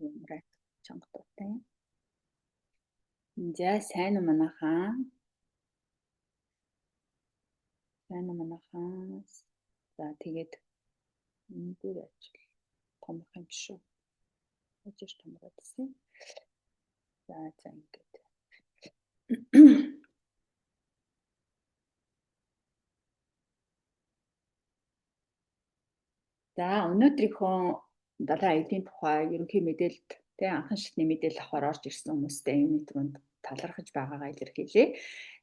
юмраа чонготой. За сайн уу манайхаа. Сайн уу манайхаа. За тэгээд өндөр ажил томх юм шүү. Ажиж томроод гэсэн. За ингээд. За өнөөдрийнхөө далайн аялын тухай ерөнхий мэдээлэлд анхан шатны мэдээлэл авахар орж ирсэн хүмүүстэй энэ түрүүнд талархаж байгаагаа илэрхийлье.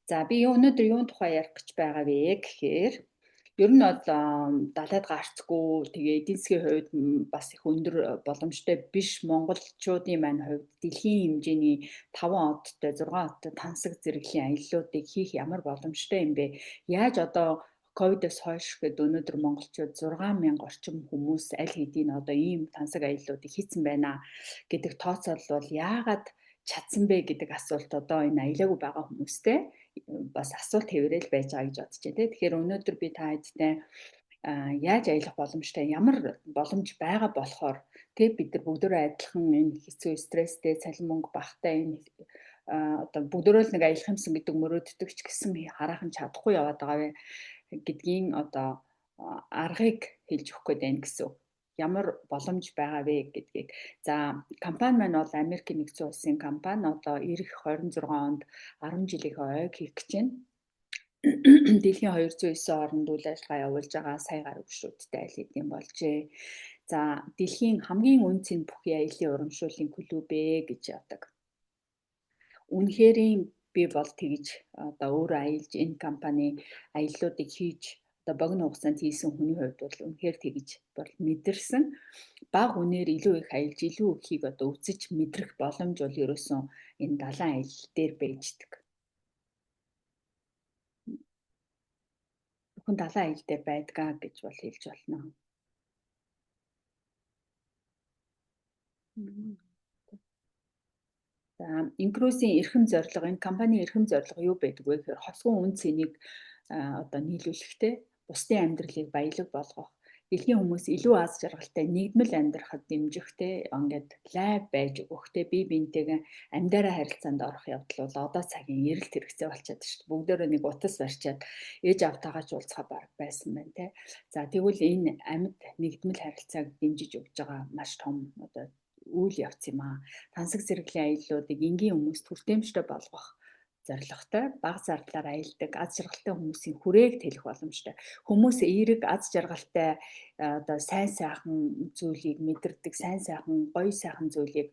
За би өнөөдөр юун тухай ярих гэж байгаа вэ гэхээр ер нь бол далайд гарцгүй тэгээ эдийн засгийн хувьд бас их өндөр боломжтой биш монголчуудын маань хувьд дэлхийн хэмжээний 5 одтой 6 одтой тансаг зэрэглэлийн аяллуудыг хийх ямар боломжтой юм бэ? Яаж одоо ковидоос хойш гээд өнөөдөр монголчууд 6,000 орчим хүмүүс аль хэдийн одоо ийм тансаг аяллуудыг хийсэн байна гэдэг тооцоол бол яагаад чадсан бэ гэдэг асуулт одоо энэ аялаагүй байгаа хүмүүстэй бас асуулт хэврээл байж байгаа гэж бодож байна. Тэгэхээр өнөөдөр би та хэдтэй яаж аялах боломжтой ямар боломж байгаа болохоор бид нар бүгдөө адилхан энэ хэцүү стресстэй цалин мөнгө багтай энэ одоо бүгдөө л нэг аялах юмсан гэдэг мөрөөддөг ч гэсэн хараахан чадахгүй яваад байгаа гэдгийн одоо аргыг хэлж өгөх гээд байна гэсэн. Ямар боломж байгаа вэ гэдгийг. За компани маань бол Америкийн нэгдсэн улсын компани одоо ирэх 26 онд 10 жилийн ойг хийх гэж байна. Дэлхийн 209 орнд үйл ажиллагаа явуулж байгаа сая гаруй гишүүдтэй аль хэдийн болжээ. За дэлхийн хамгийн үнцэн бүхий аяллаа урамшууллын клуб гэж яадаг. Үнэхээр би бол тэгж одоо өөрөө аялж энэ компани аяллуудыг хийж одоо богино хугацаанд хийсэн хүний хувьд бол үнэхээр тэгж бол мэдэрсэн. Бага үнээр илүү их аялж илүү ихийг одоо үзэж мэдрэх боломж бол ерөөсөн энэ далайн аялал дээр байждаг. Бүхэн далайн аялал дээр байдгаа гэж бол хэлж болно. За Инкрузийн эрхэм зорилго энэ компанийн эрхэм зорилго юу байдаг вэ гэхээр хосгон үн цэнийг одоо нийлүүлэхтэй бусдын амьдралыг баялаг болгох, дэлхийн хүмүүс илүү аз жаргалтай нийгмэл амьдрахад дэмжихтэй ингээд лайв байж өгөхтэй бие биентэйгээ амьдараа харилцаанд орох явдал бол одоо цагийн эрэлт хэрэгцээ болчиход шүү дээ. Бүгдөө нэг утас барьчаад ээж автаагаа ч уулзах бараг байсан байна те. За тэгвэл энэ амьд нийгмэл харилцааг дэмжиж өгж байгаа маш том одоо үйл явц юм аа. Тансаг зэрэглэлийн аяллуудыг энгийн хүмүүст хүртээмжтэй болгох зорилготой бага зардлаар аялдаг аз жаргалтай хүмүүсийн хүрээг тэлэх боломжтой. Хүмүүс эерэг аз жаргалтай одоо сайн сайхан зүйлийг мэдэрдэг, сайн сайхан гоё сайхан зүйлийг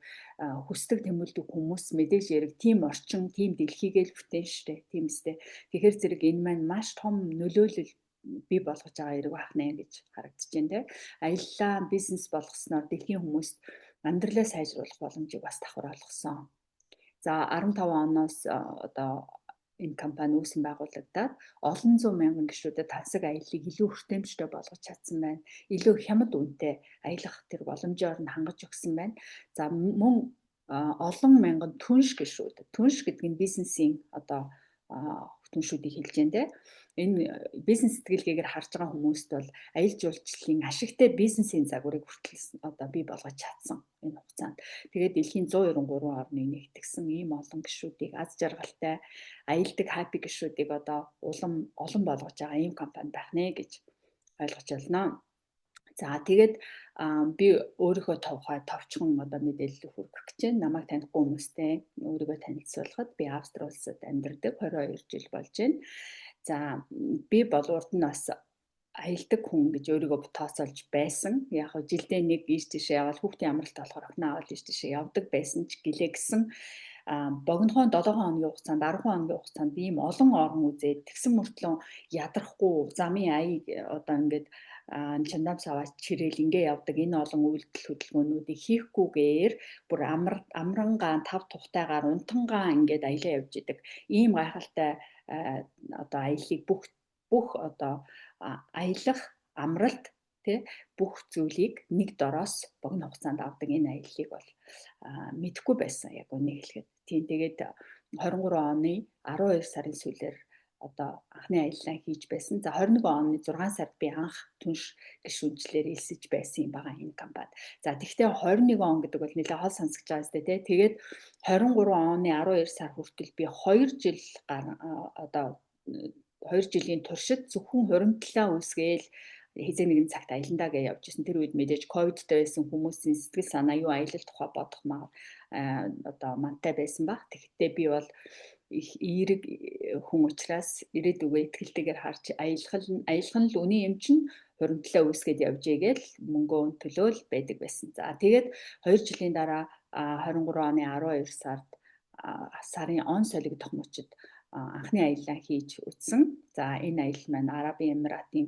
хүсдэг тэмүүлдэг хүмүүс мэдээж яриг тийм орчин, тийм дэлхийгээ л бүтээн штэ. Тийм үстэй. Тэгэхээр зэрэг энэ маань маш том нөлөөлөл бий болгож байгаа хэрэг байна гэж харагдаж байна те. Аяллаа бизнес болгосноор дэлхийн хүмүүст амьдралаа сайжруулах боломжийг бас давхар олгосон. За 15 оноос одоо энэ компани үүсгэн байгуулагдаад олон зуун мянган гишүүдэд тансаг аяллыг илүү хүртээмжтэй болгож чадсан байна. Илүү хямд үнэтэй аялах тэр боломжоор нь хангаж өгсөн байна. За мөн олон мянган түнш гишүүд. Түнш гэдэг нь бизнесийн одоо түншүүдийг хэлж байна те. Энэ бизнес сэтгэлгээгээр харж байгаа хүмүүст бол аялал жуулчлалын ашигтай бизнесийн загварыг хүртэл одоо бий болгож чадсан энэ хугацаанд. Тэгээд дэлхийн 193 орныг нэгтгэсэн ийм олон гишүүдийг аз жаргалтай аялдаг хаппи гишүүдийг одоо олон болгож байгаа ийм компани байх нэ гэж ойлгож байна. За тэгээд би өөрийнхөө тухай товчхон одоо мэдээлэл хүргэх гэж байна. Намайг танихгүй хүмүүстэй өөрийгөө танилцуулахад би Австри улсад амьдардаг 22 жил болж байна. За би бол урд нь бас аялдаг хүн гэж өөрийгөө тооцоолж байсан. Яг хөө жилдээ нэг ийш тийшээ явал хүүхдийн амралт болохоор охиноо аваад ийш тийшээ явдаг байсан ч гэлээ гисэн богинохон 7 хоногийн хугацаанд 10 хоногийн хугацаанд ийм олон орн үзээд тэгсэн мөртлөө ядрахгүй замын аяыг одоо ингээд чандам саваач чирээл ингээ явдаг энэ олон үйлдэл хөдөлгөөнүүдийг хийхгүйгээр бүр амрангаа тав тухтайгаар унтангаа ингээд аялаа явж идэг. Ийм гайхалтай одоо аяллыг бүх одоо аялах амралт бүх зүйлийг нэг дороос богино хугацаанд авдаг энэ аяллыг бол мэдэхгүй байсан яг үнийг хэлэхэд. Тийм тэгээд 23 оны 12 сарын сүүлээр одоо анхны аяллаа хийж байсан. За 21 оны 6 сард би анх түнш гишүүнчлэр элсэж байсан юм байгаа энэ компанид. За тэгвэл 21 он гэдэг бол нэлээд хол сонсогч байгаа сте тий. Тэгээд 23 оны 12 сар хүртэл би 2 жил одоо 2 жилийн туршид зөвхөн хуримтлалаа үүсгээл хэзээ нэгэн цагт аяландаа гэж явж исэн. Тэр үед мэдээж ковидтэй байсан хүмүүсийн сэтгэл санаа юу аялал тухай бодох одоо мантай байсан баг. Тэгэхдээ би бол их эерэг хүн учраас ирээдүгөө ихтгэлтэйгээр харж аялах нь л үний юм чинь хуримтлалаа үүсгээд явжээгээл мөнгөө төлөөл байдаг байсан. За тэгээд 2 жилийн дараа 23 оны 12 сард сарын он солигдох мөчид анхны аяллаа хийж үтсэн. За энэ аялал маань Арабын Эмиратын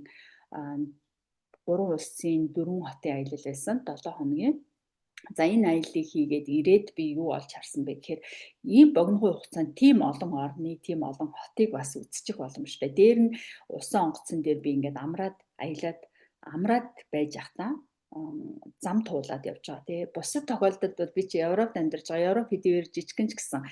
3 улсын 4 хотын аялал байсан 7 хоногийн. За энэ аяллыг хийгээд ирээд би юу олж харсан бэ гэхээр ийм богино хугацаанд тийм олон орны, тийм олон хотыг бас үзчих боломжтой. Дээр нь усан онгоцон дээр би ингээд амраад байж явахдаа зам туулаад явж байгаа тий. Бусад тохиолдолд бол би чи Европт амьдарч байгаа. Европ хэдийгээр жижигхэн ч гэсэн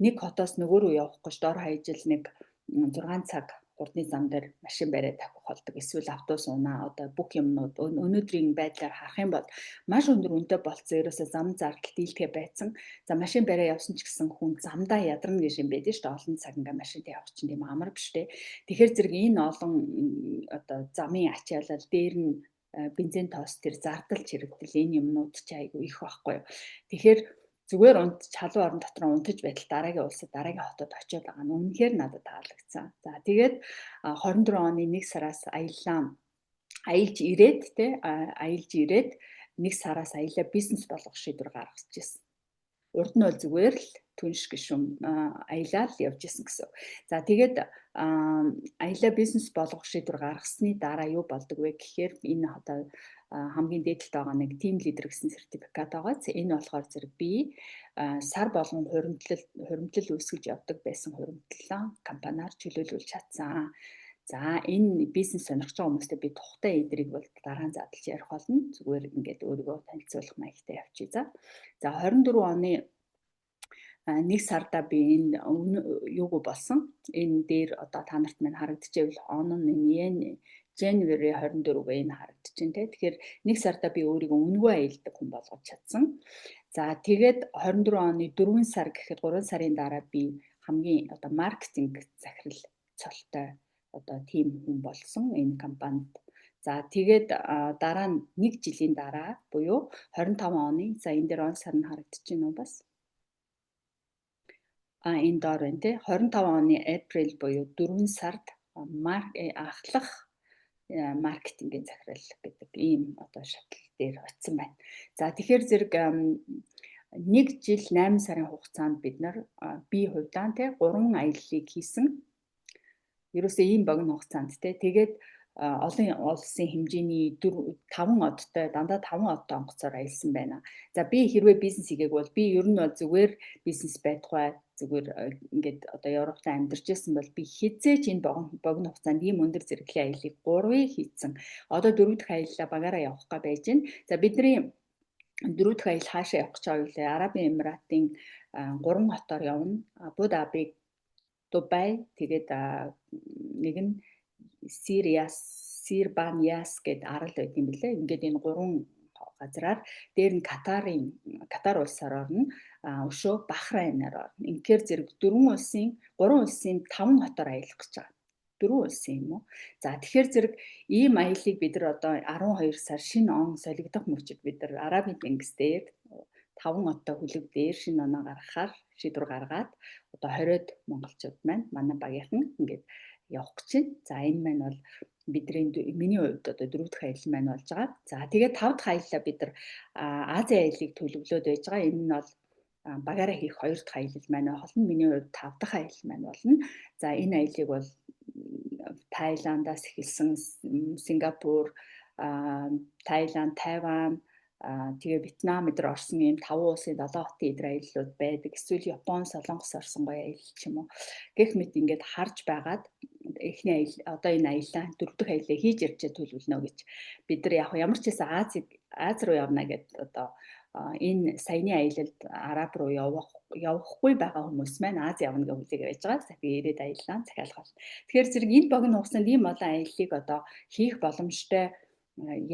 нэг хотоос нөгөө рүү явах гэж дор хаяжил нэг 6 цаг урдны зам дээр машин бариад тавих болдог. Эсвэл автобус унаа одоо бүх юмнууд өнөөдрийн байдлаар харах юм бол маш өндөр үнэтэй болцсон. Ерөөсөө зам зардал дийлдэхэ байцсан. За машин бариа явсан ч гэсэн хүн замдаа ядарна гэж юм байдаг шүү дээ. Олон цаг ингээ машинтай явах чинь тийм амар биш дээ. Тэгэхээр зэрэг энэ олон одоо замын ачаалал дээр нь бензин тоос тэр зардал чирэгдэл энэ юмнууд ч айгүй их байхгүй юу. Тэгэхээр зүгээр чалуу орон дотор унтаж байтал дараагийн улсад дараагийн хотод очиод байгаа нь үнэхээр надад таалагдсан. За тэгээд 24 оны 1 сараас аялж ирээд 1 сараас аялаа бизнес болгох шийдвэр гаргаж ирсэн. Урд нь бол зүгээр л түнш гишүүн аялал явж исэн гэсэн. За тэгээд аялаа бизнес болгох шийдвэр гаргасны дараа юу болдог вэ гэхээр энэ одоо хамгийн дээдлэлт байгаа нэг team leader гэсэн сертификат байгаа. Энэ болохоор зэрэг би сар болгон хуримтлал үүсгэж явдаг байсан хуримтлалаа компаниар чөлөөлүүлж чадсан. За энэ бизнес сонирхож байгаа хүмүүстээ би тухтай эдрийг бол дараа нь задлж ярих болно. Зүгээр ингээд өөрийгөө танилцуулах маягтай явчих. За 24 оны 1 сарда би энэ юуг болсон. Энэ дээр одоо та нарт мань харагдчихвэл он нь January 24-г энэ харагдчихэв те. Тэгэхээр 1 сарда би өөрийгөө үнэгүй аялдаг хүн болгож чадсан. За тэгээд 24 оны 4 сар гэхэд 3 сарын дараа би хамгийн одоо маркетинг захирал цолтой одоо тим хүн болсон энэ компанид. За тэгээд дараа нь 1 жилийн дараа буюу 25 оны за энэ дээр он сар нь харагдчихэв нөө бас. Энэ доор байна те. 25 оны April буюу 4 сард ахлах маркетингийн захирал гэдэг ийм одоо шатлал дээр очсон байна. За тэгэхээр зэрэг 1 жил 8 сарын хугацаанд бид нар би хувьдаа те 3 аяллыг хийсэн. Ерөөсөө ийм богино хугацаанд те. Тэгээд олон улсын хэмжээний 5 одтой дандаа 5 одтой онгоцоор аялсан байна. За би хэрвээ бизнес хийгээг бол би ер нь бол зүгээр бизнес байдгүй зүгээр ингээд одоо Европт амьдарч байсан бол би хизээч энэ богино хугацаанд ийм өндөр зэрэглэлийн аяллыг 3-ыг хийцэн. Одоо 4 дахь аяллаа багаараа явах гэж байж байна. За бидний 4 дахь аялал хаашаа явах гэж байгаа вэ? Арабын Эмиратын 3 хотоор явна. Абу Даби, Дубай, тэгээд нэг нь Сирбаньяс гэдэг арал байт юм билээ. Ингээд энэ 3 газраар дээр нь Катар улсаар орно. Өшөө Бахрайнаар орно. Инхээр зэрэг 3 улсын 5 хотоор аялах гэж байгаа. 4 улсын юм уу? За тэгэхээр зэрэг ийм аяллыг бид нар одоо 12 сар шинэ он солигдох мөчид бид нар Арабын тэнгис дээр 5 оттой хүлэг дээр шинэ оноо гаргахаар шийдвэр гаргаад одоо 20-од монголчууд маань манай багийнхан ингээд явах гэж байна. За энэ маань бол миний хувьд одоо 4 дахь аялал маань болж байгаа. За тэгээд 5 дахь аяллаа бид нар Азийн аяллыг төлөвлөөд байж байгаа. Энэ нь бол багаараа хийх 2 дахь аялал маань болно. Миний хувьд 5 дахь аялал маань болно. За энэ аяллыг бол Таиландаас эхэлсэн Сингапур, Таиланд, Тайван, Тэгээ Вьетнам эдэр орсон ийм 5 улсын 7 хотын эдэр аяллууд байдаг. Эсвэл Япон, Солонгос орсон гоё аялал ч юм уу. Гэх мэт ингээд харж байгаад эхний аялал одоо энэ аяллаа 4 дахь аяллаа хийж ярьж төлөвлөнө гэж бид нар яг ямар ч хэсэн Аз руу явна гэд одоо энэ саяны аялалд Араб руу явахгүй байгаа хүмүүс маань Аз явна гэж хүлээгээд байж байгаа. За би ирээд аяллаа захиалах бол. Тэгэхээр зэрэг энэ богино хугацаанд ийм олон аяллыг одоо хийх боломжтой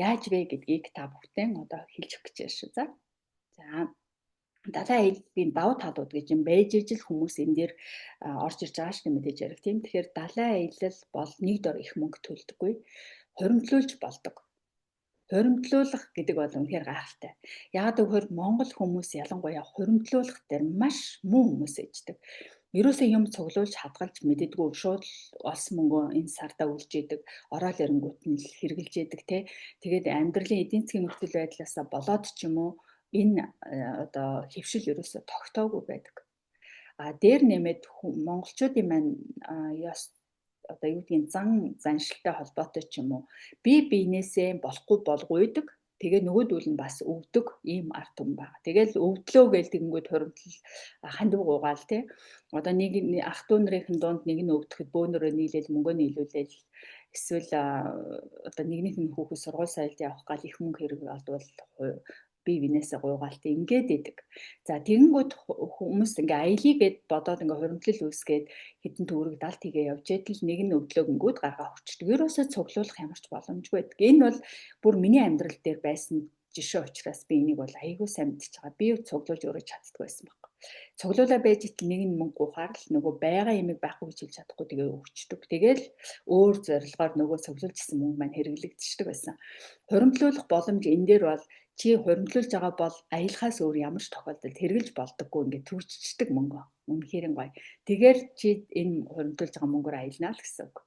яаж вэ гэдгийг та бүхэн одоо хэлж өгөх гэж байна шүү. За. Далайн аяллын давуу талууд гэж юм байж ижил хүмүүс энэ дээр орж ирж байгаа шүү мэдээж ярих тийм. Тэгэхээр далайн аялал бол нэг дор их мөнгө төлдөггүй. Хоримтлуулж болдог. Хоримтлуулах гэдэг бол үнэхээр гайхалтай. Яагаад гэвэл Монгол хүмүүс ялангуяа хоримтлуулах дээр маш муу хүмүүс ээждэг. Ерөөсөө юм цуглуулж хадгалж мэддэггүй шууд олсон мөнгөө энэ сарда үлж идэг, ороод ирэнгүүт нь л хэрглэж идэг те. Тэгээд амьдралын эдийн засгийн нөхцөл байдлаасаа болоод ч юм уу энэ одоо хөвшил ерөөсөө тогтоогүй байдаг. Дээр нэмээд монголчуудын маань яс одоо юу гэдгийг заншилтай холбоотой ч юм уу бие биенээсээ болохгүй болгойдаг. Тэгээ нөгөөдүүл нь бас өвдөг ийм арт түмэн байна. Тэгэл өвдлөө гээл тэгэнгүүт хоримтлал хандив гуугаал тий. Одоо нэг ах トゥ нарын дунд нэг нь өвдөхэд бөөнөрөө нийлээл мөнгөө нийлүүлээл эсвэл одоо нэгнийх нь хүүхэд сургууль соёлд явах гал их мөнгө хэрэг олдвол бие биенээсээ гуйгаалт ингээд идэг. За тэгэнгүүт хүмүүс ингээ аялье гэд бодоод ингээ хуримтлал үүсгээд хэдэн төгрөг далд хийгээ явж идэл нэг нь өвдлөөгөнгүүд гаргаа хүчдэг. Ерөөсөө цуглуулах ямар ч боломжгүй байдаг. Энэ бол бүр миний амьдрал дээр байсан жишээ учраас би энийг бол айгүй сайн мэдчихэж байгаа. Би цуглуулж өөрөө чаддгүй байсан байхгүй. Цуглуулаа байж итэл нэг нь мөнгө гуйхаар л нөгөө байгаа юмыг байхгүй гэж хэлж чадахгүй тэгээ өвчтөг. Тэгэл өөр зорилгоор нөгөө цуглуулжсэн мөнгө маань хэрэглэгдчихдэг байсан. Хуримтлуулах боломж энэ дээр бол чи хуримтлуулж байгаа бол аялахаас өөр ямар ч тохиолдолд хэрэглэж болдоггүй ингээд төвччихдэг мөнгө. Үнэхээр гоё. Тэгэхээр чи энэ хуримтлуулж байгаа мөнгөөр аялнаа л гэсэн үг.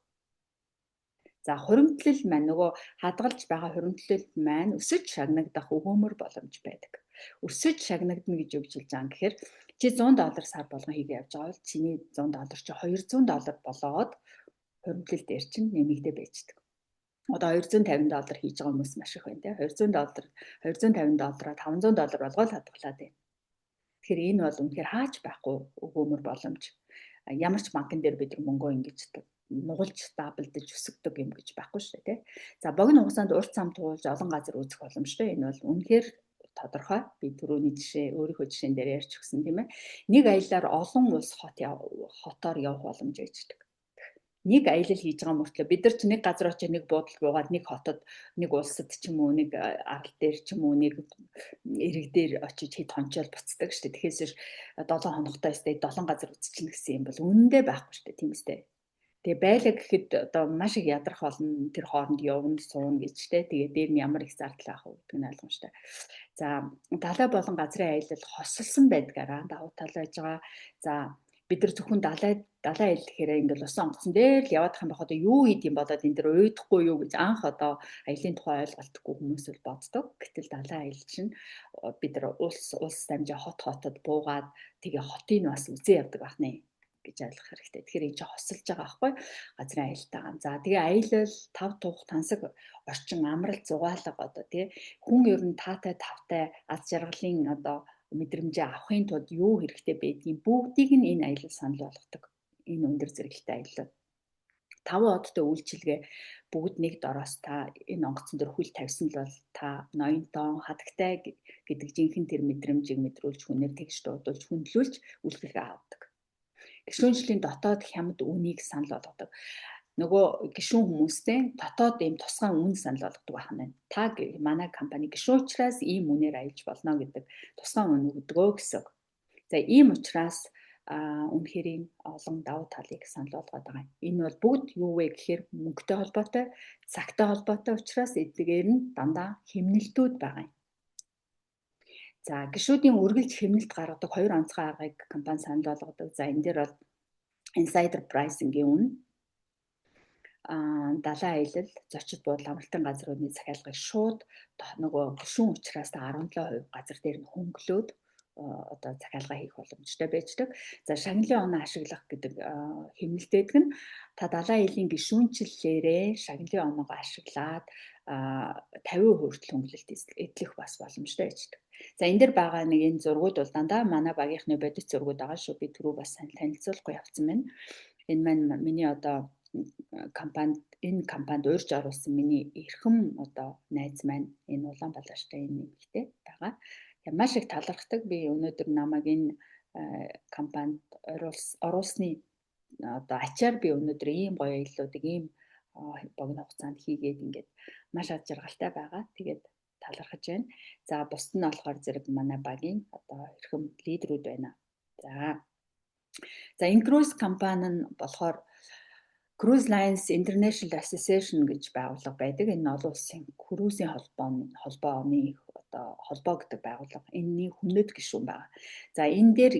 За хуримтлал маань нөгөө хадгалж байгаа хуримтлал маань өсөж шагнагдах өгөөмөр боломж байдаг. Өсөж шагнагдана гэж юу гэж хэлж байгаа юм гэхээр чи $100 сар болгон хийгээ явж байгаа бол чиний $100 чи $200 болоод хуримтлал дээр чинь нэмэгдээ байждаг. Одоо $250 хийж байгаа хүмүүс маш их байна тийм $250-аа $500 болгоод хадгалаад байна. Тэгэхээр энэ бол үнэхээр хаач байхгүй өгөөмөр боломж. Ямар ч банкн дээр бид мөнгөө ингэж нугалж стаблдж өсгдөг юм гэж байхгүй шүү дээ. За богино хугацаанд урт цам туулж олон газар үзэх боломжтой. Энэ бол үнэхээр тодорхой. Би түрүүний жишээ өөрийнхөө жишээн дээр ярьж өгсөн тийм ээ. Нэг аяллаар олон улс хотоор явах боломж өгдөг. Нэг аялал хийж байгаа мөртлөө бид нар ч нэг газар очиж нэг буудалд буугаад нэг хотод нэг улсад ч юм уу нэг арал дээр ч юм уу нэг эрэг дээр очиж хэд хончоол буцдаг шүү дээ. Тэгэхээр 7 хоногтой өстэй 7 газар үзчихнэ гэсэн юм бол үнэндээ байхгүй шүү дээ. Тийм үстэй. Тэгээ байлаа гэхэд одоо маш их ядрах болно. Тэр хооронд явна суuna гэж тэ. Тэгээ дээр нь ямар их зардал авах вэ гэдэг нь ойлгомжтой. За далай болон газрын аялал хосолсон байдгаараа давуу тал байж байгаа. За бид нар зөвхөн далай аялал гэхээр ингээл усан онгоцон дээр л явах юм байхад юу хийд юм болоод энэ дэр уйдахгүй юу гэж анх одоо аялын тухай ойлголтгүй хүмүүс л боддог. Гэтэл далай аялал чинь бид нар улс дамжаа хотод буугаад тэгээ хотыг бас үзээ явдаг байна гэж ойлгох хэрэгтэй. Тэгэхээр энэ чинь хосолж байгаа байхгүй газрын аялалтаа. За тэгээ аялал тав тух тансаг орчин амралт зугаалга одоо тий хүн ер нь таатай тавтай аз жаргалын одоо мэдрэмжээ авахын тулд юу хэрэгтэй байдгийг бүгдийг нь энэ аялал санал болгодог. Энэ өндөр зэрэглэлтэй аялал. 5 одтой үйлчилгээ бүгд нэг дороос та энэ онгоцон дээр хүл тавьсан л бол та ноёнтон хатагтай гэдэг жинхэнэ тэр мэдрэмжийг мэдрүүлж хүнээр тэгш дуудуулж хүндлүүлж үйлчлэгээ авдаг. Гишүүнжлийн дотоод хямд үнийг санал болгодог. Нөгөө гишүүн хүмүүстэй дотоод ийм тусгай үн санал болгодог байна. Та манай компани гишүүн учраас ийм үнээр аялж болно гэдэг тусгай үн өгдөгөө гэсэн. За ийм учраас үнэхээр олон давуу талыг санал болгоод байгаа. Энэ бол бүгд юу вэ гэхээр мөнгөтэй холбоотой, цагтай холбоотой учраас эдгээр нь дандаа хэмнэлтүүд байгаа юм. За гишүүдийн үргэлж хэмнэлт гаргадаг 2 онцгой аргыг компани санал болгодог. За энэ дээр бол insider pricing-ийн үн, далайн аялал, зочид буудал амралтын газруудын захиалгыг шууд нөгөө гишүүн учраас 17% газар дээр нь хөнгөлөөд одоо захиалга хийх боломжтой байждаг. За шагналын оноо ашиглах гэдэг хэмнэлтэйг нь та далайн аялийн гишүүнчлэлээрээ шагналын оноогоо ашиглаад 50% хүртэл хөнгөлөлт эдлэх бас боломжтой байждаг. За энэ дэр байгаа нэг энэ зургууд бол дандаа манай багийнхны бодит зургууд байгаа шүү. Би түрүү бас танилцуулахгүй явцсан байна. Энэ маань миний одоо энэ компанид урьж оруулсан миний эрхэм одоо найз маань энэ Улаанбаатартай энэ нэмэгтэй байгаа. Тэгээ маш их талархдаг. Би өнөөдөр намайг энэ компанид оруулсны одоо ачаар би өнөөдөр ийм гоё аяллуудыг ийм богино хугацаанд хийгээд ингээд маш ад жаргалтай байгаа. Тэгээд талархаж байна. За бусд нь болохоор зэрэг манай багийн одоо эрхэм лидерүүд байна. За энэ cruise компани нь болохоор Cruise Lines International Association гэж байгууллага байдаг. Энэ олон улсын cruise-ийн холбооны одоо холбоо гэдэг байгууллага. Энэний хүннөд гишүүн байгаа. За энэ дээр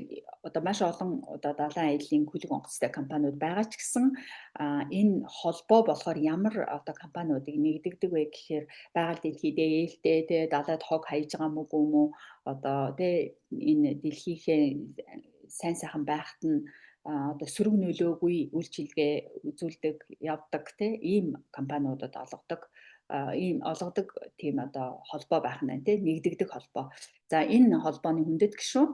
одоо маш олон одоо далайн аяллаа хөлөг онгоцтой компаниуд байгаа ч гэсэн энэ холбоо болохоор ямар одоо компаниудыг нэгдэгдэг вэ гэхээр байгаль дэлхийд ээлтэй тэ далайд хог хаяж байгаа мүү юм уу одоо тэ энэ дэлхийнхээ сайн сайхан байхад нь одоо сөрөг нөлөөгүй үйлчилгээ үзүүлдэг явдаг ийм компаниудад олгодог тийм одоо холбоо байх нь тийм нэгдэгдэх холбоо. За энэ холбооны хүндэт гишүүн.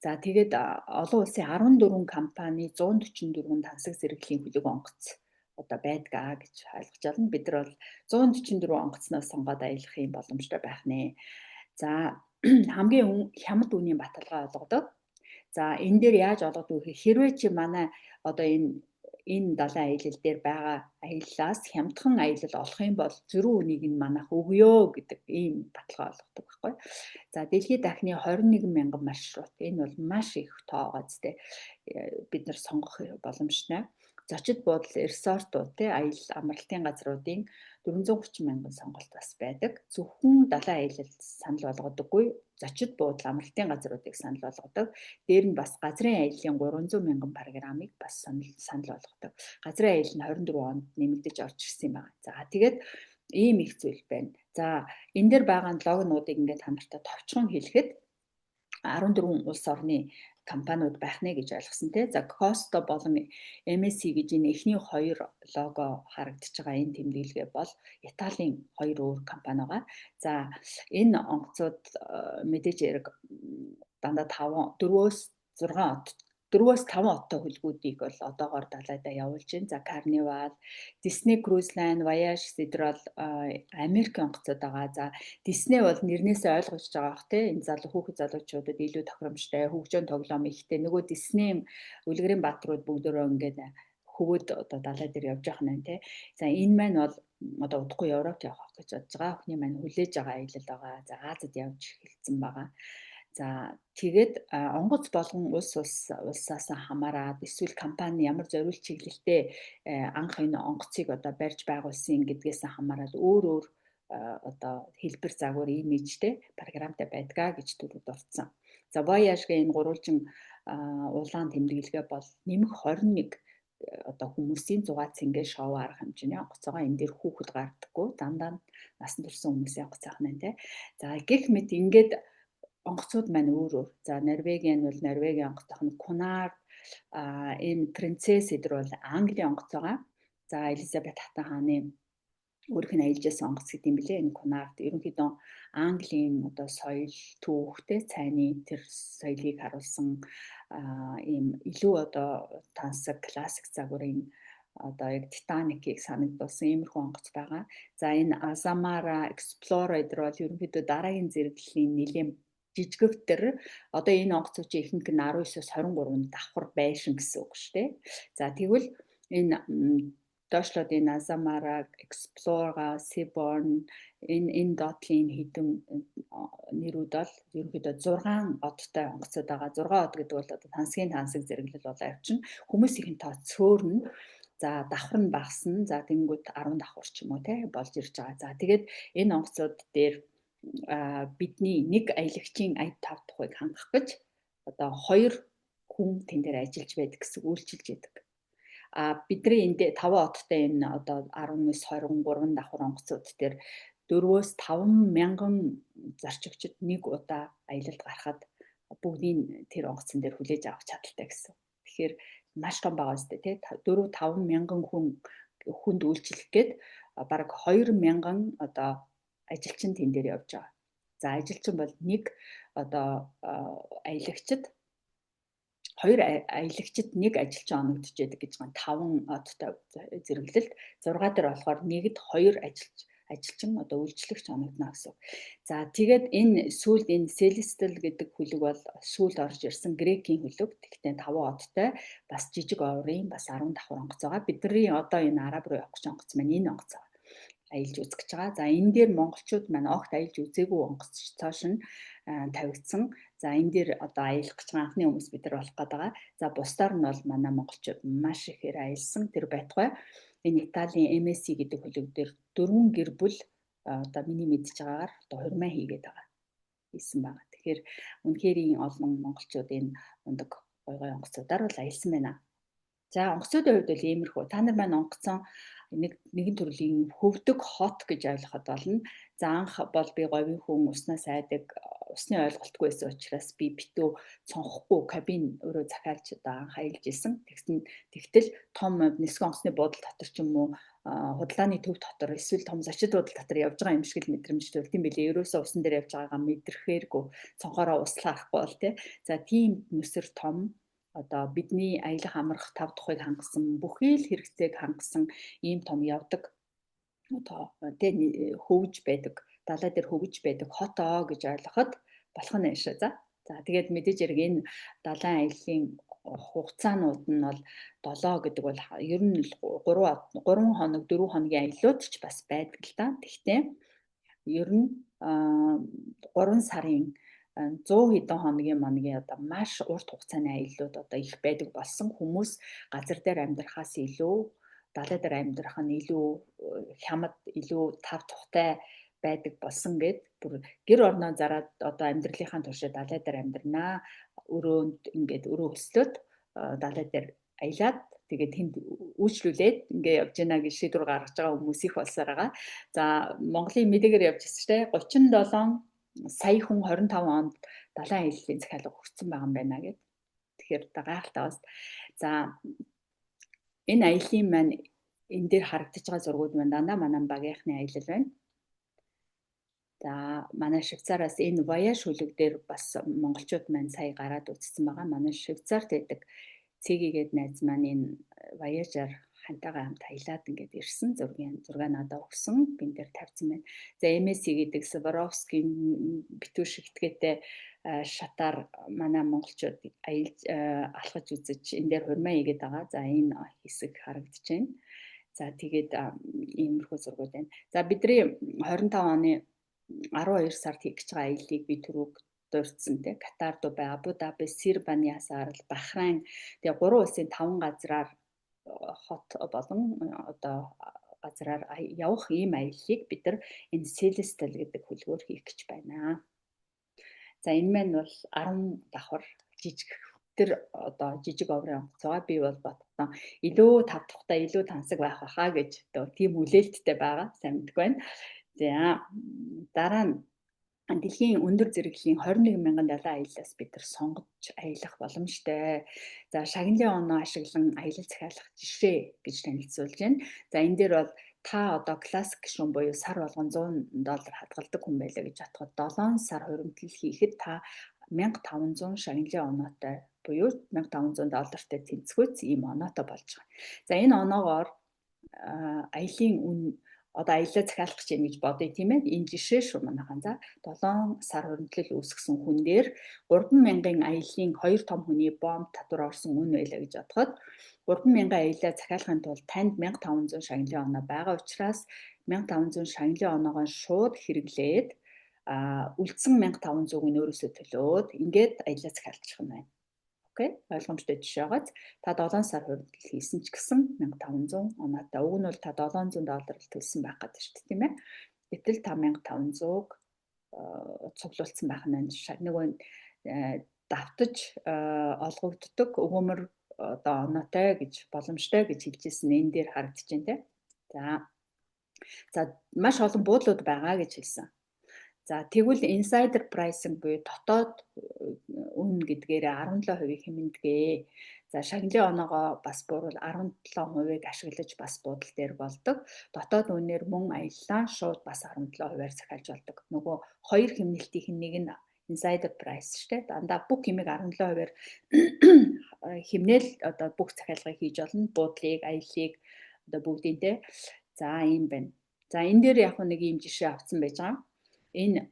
За тэгээд олон улсын 14 компани 144 тансаг зэрэглэлийн хөлөг онгоц одоо байдгаа гэж ойлгож байна. Бид нар бол 144 онгоцноос сонгоод аялах юм боломжтой байх нэ. За хамгийн хямд үнийн баталгаа олгодог. За энэ дээр яаж олгодог вэ? Хэрвээ чи манай одоо энэ далайн аялал дээр байгаа аяллаас хямдхан аялал олох юм бол зөрүү үнийг нь манайх өгөө гэдэг ийм баталгаа олгодог байхгүй. За дэлхийд дахны 21 мянган маршрут. Энэ бол маш их тоогоо зү бид нар сонгох боломжтой. Зочид буудал resort-ууд аялал амралтын газруудын 430 мянган сонголт бас байдаг. Зөвхөн далайн аялалд санал болгодоггүй. Зочид буудал амралтын газруудыг санал болгодог. Дээр нь бас газрын аяллаа 300 мянган программыг бас санал болгодог. Газрын аялал нь 24 онд нэмэгдэж орж ирсэн юм байна. За тэгээд ийм их зүйл байна. За энэ дээр байгаа логонуудыг ингээд та нартай товчхон хэлэхэд 14 улс орны компаниуд байх нэ гэж ойлгосон тий. За Costa болон MSC гэж энэ эхний хоёр лого харагдаж байгаа энэ тэмдэглэгээ бол Италийн хоёр өөр компани байгаа. За энэ онгоцууд мэдээж хэрэг дандаа 4-5 оттой хөлгүүдийг бол одоогоор далайдаа явуулж байна. За Carnival, Disney Cruise Line, Voyage, Cedral Америк онгоцод байгаа. За Disney бол нэрнээсээ ойлгож байгаа бох те энэ хүүхэд залуучуудад илүү тохиромжтой, хөгжөөн тоглоом ихтэй. Нөгөө Disney үлгэрийн бааtruуд бүгдөө ингээд хөвөд одоо далай дээр явж байгаа нэ те. За энэ маань бол одоо удахгүй Европт явах гэж бодож байгаа. Охины маань хүлээж байгаа аялал байгаа. За Азад явж эхэлсэн байгаа. За тэгээд онгоц болгон улсаас хамаараад эсвэл компани ямар зориулт чиглэлтэй анх энэ онгоцыг одоо барьж байгуулсан гэдгээс хамаараад өөр одоо хэлбэр загвар имижтэй програмтай байдгаа гэж төрөд орцсон. За Voyage-гийн энэ гурвалжин улаан тэмдэглэгээ бол нэмэх 21 одоо хүмүүсийн 6 цэнгээ шоу арга хэмжээний онгоцоогоо энэ дээр хүүхэд гардаггүй дандаа насан турш хүмүүсийн онгоц авах нь те. За гэх мэт ингээд онгоцууд маань өөр. За Норвегийн бол Норвегийн онгоцох нь Cunard, энэ Princess эдэр бол Английн онгоцоогоо. За Элизабет хатан хааны өөрийнх нь аялж байсан онгоц гэдэг юм билээ. Энэ Cunard ерөнхийдөө Английн одоо соёл түүхтэй цайны тэр соёлыг харуулсан ийм илүү одоо тансаг классик загварын одоо яг Titanic-ийг санагдуулсан иймэрхүү онгоц байгаа. За энэ Azamara, Explorer эдэр бол ерөнхийдөө дараагийн зэрэглэлийн нэлийн жижигвтер одоо энэ онгоцууд ихэнх нь 19-с 23 давхар байшин гэсэн үг шүү дээ. За тэгвэл энэ доошлоод энэ Azamara, Explorer, Seabourn энэ доотлын хэдэн нэрүүд бол ерөнхийдөө 6 одтой онгоцод байгаа. 6 од гэдэг бол одоо тансгийн тансаг зэрэглэл болоо явчихна. Хүмүүс их тоо цөөрнө. За давхар нь багасна. За тэнгүүт 10 давхар ч юм уу те болж ирж байгаа. За тэгээд энэ онгоцууд дээр бидний нэг аялагчийн 55 тухайг хангах гэж одоо 2 хүн тэн дээр ажиллаж байдаг гэсэн үйлчилж байдаг. Бидний энд 5 оттой энэ одоо 19-23 давхар онгоцууд дээр 4-5 мянган зарчигчид нэг удаа аялалд гарахад бүгдийн тэр онгоцон дээр хүлээж авах чадaltaй гэсэн. Тэгэхээр маш том байгаа үстэй тий 4-5 мянган хүнд үйлчлэх гээд бараг 2 мянган одоо ажилчин тэн дээр явж байгаа. За ажилчин бол нэг одоо аялагчид 2 аялагчид нэг ажилчин оногдож байдаг гэж байна. 5 одтой зэрэглэлд 6 дээр болохоор нэгд 2 ажилчин одоо үйлчлэгч оногдно гэсэн. За тэгээд энэ сүүлд энэ Celestial гэдэг хүлэг бол сүүлд орж ирсэн грекийн хүлэг. Тэгтээ 5 одтой бас жижиг оврын бас 10 давхар онгоц байгаа. Бидний одоо энэ араб руу явах гэж онгоц маань энэ онгоц байгаа. Аялж үзэх гэж байгаа. За энэ дээр монголчууд маань огт аялж үзээгүй онгоц цааш нь тавигдсан. За энэ дээр одоо аялах гэж байгаа анхны хүмүүс бид нар болох гээд байгаа. За бусдаар нь бол манай монголчууд маш ихээр аялсан. Тэр байтугай энэ Италийн MSC гэдэг хүлэг дээр 4 гэр бүл одоо миний мэдж байгаагаар одоо хурмаа хийгээд байгаа. Хийсэн байгаа. Тэгэхээр үнэхээр олон монголчууд энэ ундаг гой онгоцудаар бол аялсан байна. За онгоцуудын хувьд бол иймэрхүү. Та нар маань онгоцон нэгэн төрлийн хөвдөг хот гэж ойлгоход болно. За анх бол би говийн хүн уснаас айдаг, усны ойлголтгүй байсан учраас би битүү цонхгүй кабин өөрөө захиалж одоо анх аялж исэн. Тэгтэл том нисэх онгоцны буудал дотор ч юм уу худлааны төв дотор эсвэл том зочид буудал дотор явж байгаа юм шиг л мэдрэмж төрд юм билээ. Ерөөсөө усан дээр явж байгаагаа мэдрэхээргүй цонхороо услах арахгүй бол тий. За тийм нүсэр том одоо бидний аялах амрах тав тухайг хангасан бүхий л хэрэгцээг хангасан ийм том явдаг одоо тий хөвж байдаг далай дээр хөвж байдаг хотоо гэж ойлгоход болох нь шүү. За тэгээд мэдээж хэрэг энэ далайн аяллаа хугацаанууд нь бол 7 гэдэг бол ер нь 3 хоног 4 хоногийн аяллууд ч бас байдаг л да. Тэгтээ ер нь 3 сарын 100 хэдэн хоногийн одоо маш урт хугацааны аяллууд одоо их байдаг болсон. Хүмүүс газар дээр амьдрахаас илүү далай дээр амьдрах нь илүү хямд, илүү тав тухтай байдаг болсон гэд бүр гэр орноо зараад одоо амьдралынхаа туршид далай дээр амьдрнаа. Өрөөнд ингээд өрөө өслөөд далай дээр аялаад тэгээд тэнд үйлчлүүлээд ингээ явж гинэ гэж шийдвэр гаргаж байгаа хүмүүс их болсоор байгаа. За Монголын мэдээгээр явж ирсэн шүү дээ 37 сая хүн 25 онд далайн аяллалын захиалга өгсөн байгаа юм байна гэд. Тэгэхээр гайхалтай бас. За энэ аяллаа маань энэ дээр харагдаж байгаа зургууд маань дандаа манай багийнхны аялал байна. За манай Швейцараас энэ Voyage хүлэг дээр бас монголчууд маань сая гараад үзсэн байгаа. Манай Швейцарт байдаг цэгийг найз маань энэ Voyage-аар хантайгаа хамт аялаад ингээд ирсэн зураг надад өгсөн. Би энэ дээр тавьсан байна. За MSC гэдэг Swarovski битүү шигтгээтэй шатаар манай монголчууд аялж алхаж үзэж энэ дээр хурмаа хийгээд байгаа. За энэ хэсэг харагдаж байна. За тэгээд иймэрхүү зургууд байна. За бидний 25 оны 12 сард хийх гэж байгаа аяллыг би түрүүг дурдсан тий Катар, Дубай, Абу Даби, Сир, Баниасаар, Бахрайн тэгээ 3 улсын 5 газраар хот болон одоо газраар явах ийм аяллыг бид нар энэ Celestial гэдэг хүлгээр хийх гэж байна. За энэ маань бол 10 давхар жижиг тэр одоо жижиг оврын онгоц байгаа. Би бол бодсон илүү тав тухтай илүү тансаг байх байхаа гэж одоо тийм үлээлттэй байгаа. Сайн мэдгүй байна. За дараа нь дэлхийн өндөр зэрэглэлийн 21 мянган далайн аяллаас бид нар сонгож аялах боломжтой. За шагналын оноо ашиглан аялал захиалах жишээ гэж танилцуулж байна. За энэ дээр бол та одоо классик гишүүн буюу сар болгон $100 хадгалдаг хүн байлаа гэж бодоход 7 сар хуримтлал хийхэд та 1500 шагналын оноотой буюу $1500-тай тэнцвүүц ийм оноотой болж байгаа. За энэ оноогоор аялын үн одоо аялал захиалах гэж байна гэж бодъё тийм ээ. Энэ жишээ шүү манайхан. За 7 сар хуримтлал үүсгэсэн хүн дээр 3000-ын аяллаа 2 том хүний бомб татвар орсон үн байлаа гэж бодоход 3000 аяллаа захиалахын тулд танд 1500 шагналын оноо байгаа учраас 1500 шагналын оноогоо шууд хэрэглээд үлдсэн 1500-ыг нь өөрөөсөө төлөөд ингээд аялал захиалчих юм байна. Окей, ойлгомжтой жишээ байгааз та 7 сар хуримтлал хийсэн ч гэсэн 1500 оноотой. Уг нь бол та $700 төлсөн байх гэдэг шүү дээ, тийм ээ. Гэтэл та 1500-г цуглуулсан байх нь нөгөө давтаж олгогддог өгөөмөр одоо оноотой гэж боломжтой гэж хэлжсэн энэ дээр харагдаж байна, тийм. За маш олон буудлууд байгаа гэж хэлсэн. За тэгвэл insider pricing буюу дотоод үнэ гэдгээрээ 17% хэмнэдгээ. За шагналын оноогоо бас буурвал 17%-ийг ашиглаж бас буудал дээр болдог. Дотоод үнээр мөн аяллаа шууд бас 17%-аар захиалж болдог. Нөгөө хоёр хэмнэлтийн нэг нь insider price шүү дээ. Дандаа бүх юмыг 17%-аар хэмнээл одоо бүх захиалгыг хийж болно. Буудлыг, аяллыг одоо бүгдийнтэй. За ийм байна. За энэ дээр яг нэг ийм жишээ авсан байж байгаа. Энэ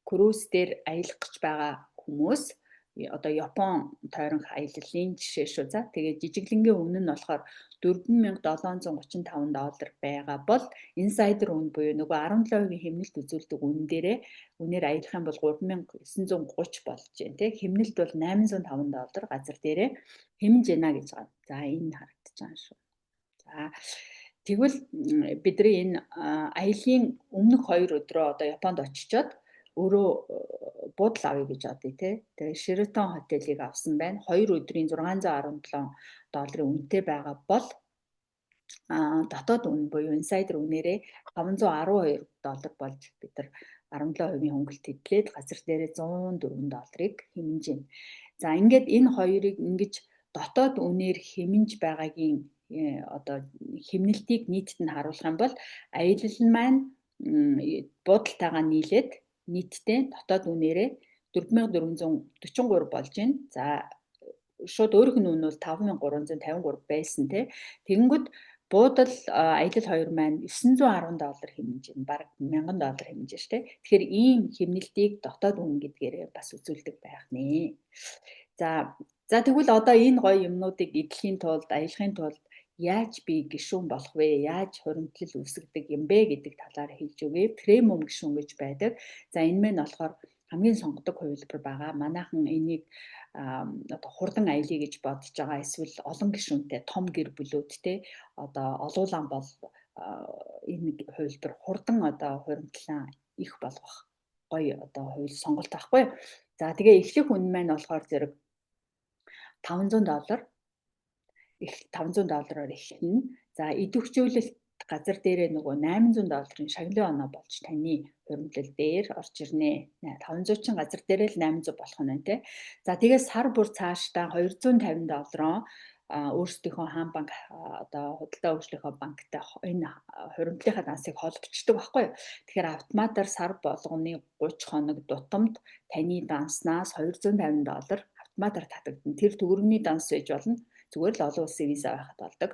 круиз дээр аялах гэж байгаа хүмүүс одоо Япон тойронх аяллалын жишээ шүү. За тэгээд жижиглэнгийн үнэ нь болохоор $4,735 байгаа бол инсайдер үнэ буюу нөгөө 17% хэмнэлт үзүүлдэг үнээр аялах юм бол $3,930 болж байна тий. Хэмнэлт бол $805 газар дээрээ хэмнэж байна гэж байгаа. За энэ харагдаж байгаа шүү. За тэгвэл бидний энэ аялын өмнөх 2 өдрөө одоо Японд очичоод өөрөө буудал авъя гэж бодъё тий. Тэгээ Sheraton хотелийг авсан байна. 2 өдрийн $617 үнэтэй байгаа бол дотоод үнэ буюу инсайдер үнээрээ $512 болж бид нар 17% хөнгөлт хэвлээд газар дээрээ $104 хэмнэж байна. За ингээд энэ хоёрыг ингэж дотоод үнээр хэмнэж байгаагийн одоо хэмнэлтийг нийтэд нь харуулах юм бол аялал нь маань буудалтайгаа нийлээд нийтдээ дотоод үнээрээ $4,443 болж байна. За шууд өөрийнх нь үнэ бол $5,353 байсан тий. Тэгэнгүүт буудал аялал хоёр маань $910 хэмнэж байна. Бараг $1,000 хэмнэж штэ. Тэгэхээр ийм хэмнэлтийг дотоод үнэ гэдгээрээ бас үзүүлдэг байх нэ. За тэгвэл одоо энэ гоё юмнуудыг эдлэхийн тулд аялахын тулд яаж би гишүүн болох вэ? Яаж хуримтлал үүсгдэг юм бэ гэдэг талаар хэлж өгье. Премиум гишүүн гэж байдаг. За энэ мэн болохоор хамгийн сонгодог хувилбар байгаа. Манайхан энийг одоо хурдан аялье гэж бодож байгаа. Эсвэл олон гишүүнтэй том гэр бүлүүдтэй одоо олуулан бол энэ хувилбар хурдан одоо хуримтлан их болгох гоё одоо хувил сонголт байхгүй. За тэгээ эхлэх үнэ маань болохоор зэрэг $500 $500-аар эхэлнэ. За идэвхжүүлэлт газар дээрээ нөгөө $800-ын шагналын оноо болж таны хуримтлал дээр орж ирнэ. 500-чин газар дээрээ л 800 болох нь байна те. За тэгээ сар бүр цаашдаа $250 өөрсдийнхөө хаан банк одоо худалдаа хөгжлийнхөө банктай энэ хуримтлалынхаа дансыг холбогддог байхгүй юу. Тэгэхээр автоматар сар болгоны 30 хоног тутамд таны данснаас $250 автоматар татагдана. Тэр төгрөгийн данс байж болно. Зүгээр л олон улсын виза байхад болдог.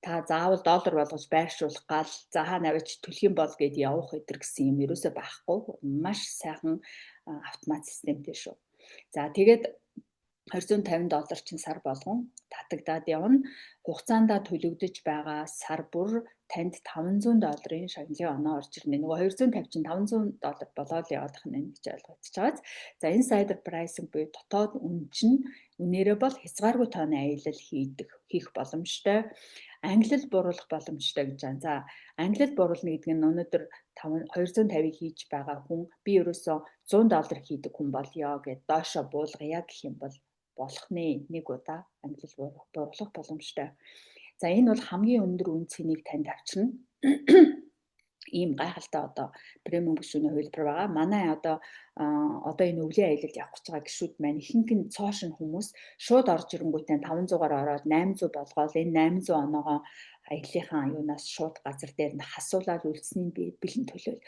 Та заавал доллар болгож байршуулах гал заахаа навч төлөх юм бол гэд явах өдр гэсэн юм ерөөсөө байхгүй. Маш сайхан автомат системтэй шүү. За тэгээд $250 чинь сар болгон татагдаад явна. Хугацаандаа төлөгдөж байгаа сар бүр танд $500-ын шагналын оноо орж ирнэ. Нөгөө 250 чинь $500 болоод яваадах нь гэж ойлгогдчихваз. За insider pricing буюу дотоод үнэ чинь үнээрээ бол хязгааргүй тооны аялал хийх боломжтой. Англид буруулах боломжтой гэж байна. За англид буруулна гэдэг нь өнөөдөр 250-ыг хийж байгаа хүн би ерөөсөө $100 хийдэг хүн болёо гэд доошо буулгая гэх юм бол болох нэ. Нэг удаа англид буруулах боломжтой. За энэ бол хамгийн өндөр үн цэнийг танд авчирна. Ийм гайхалтай одоо премиум гишүүний хувилбар байгаа. Манай одоо энэ өвлийн аялалд явах гэж байгаа гишүүд маань ихэнх нь цоошин хүмүүс шууд орж ирэнгүүтээ 500-аар ороод 800 болгоод энэ 800 оноогоо аяллахаа юунаас шууд газар дээр нь хасуулаад үлдсэний бэлэн төлөөл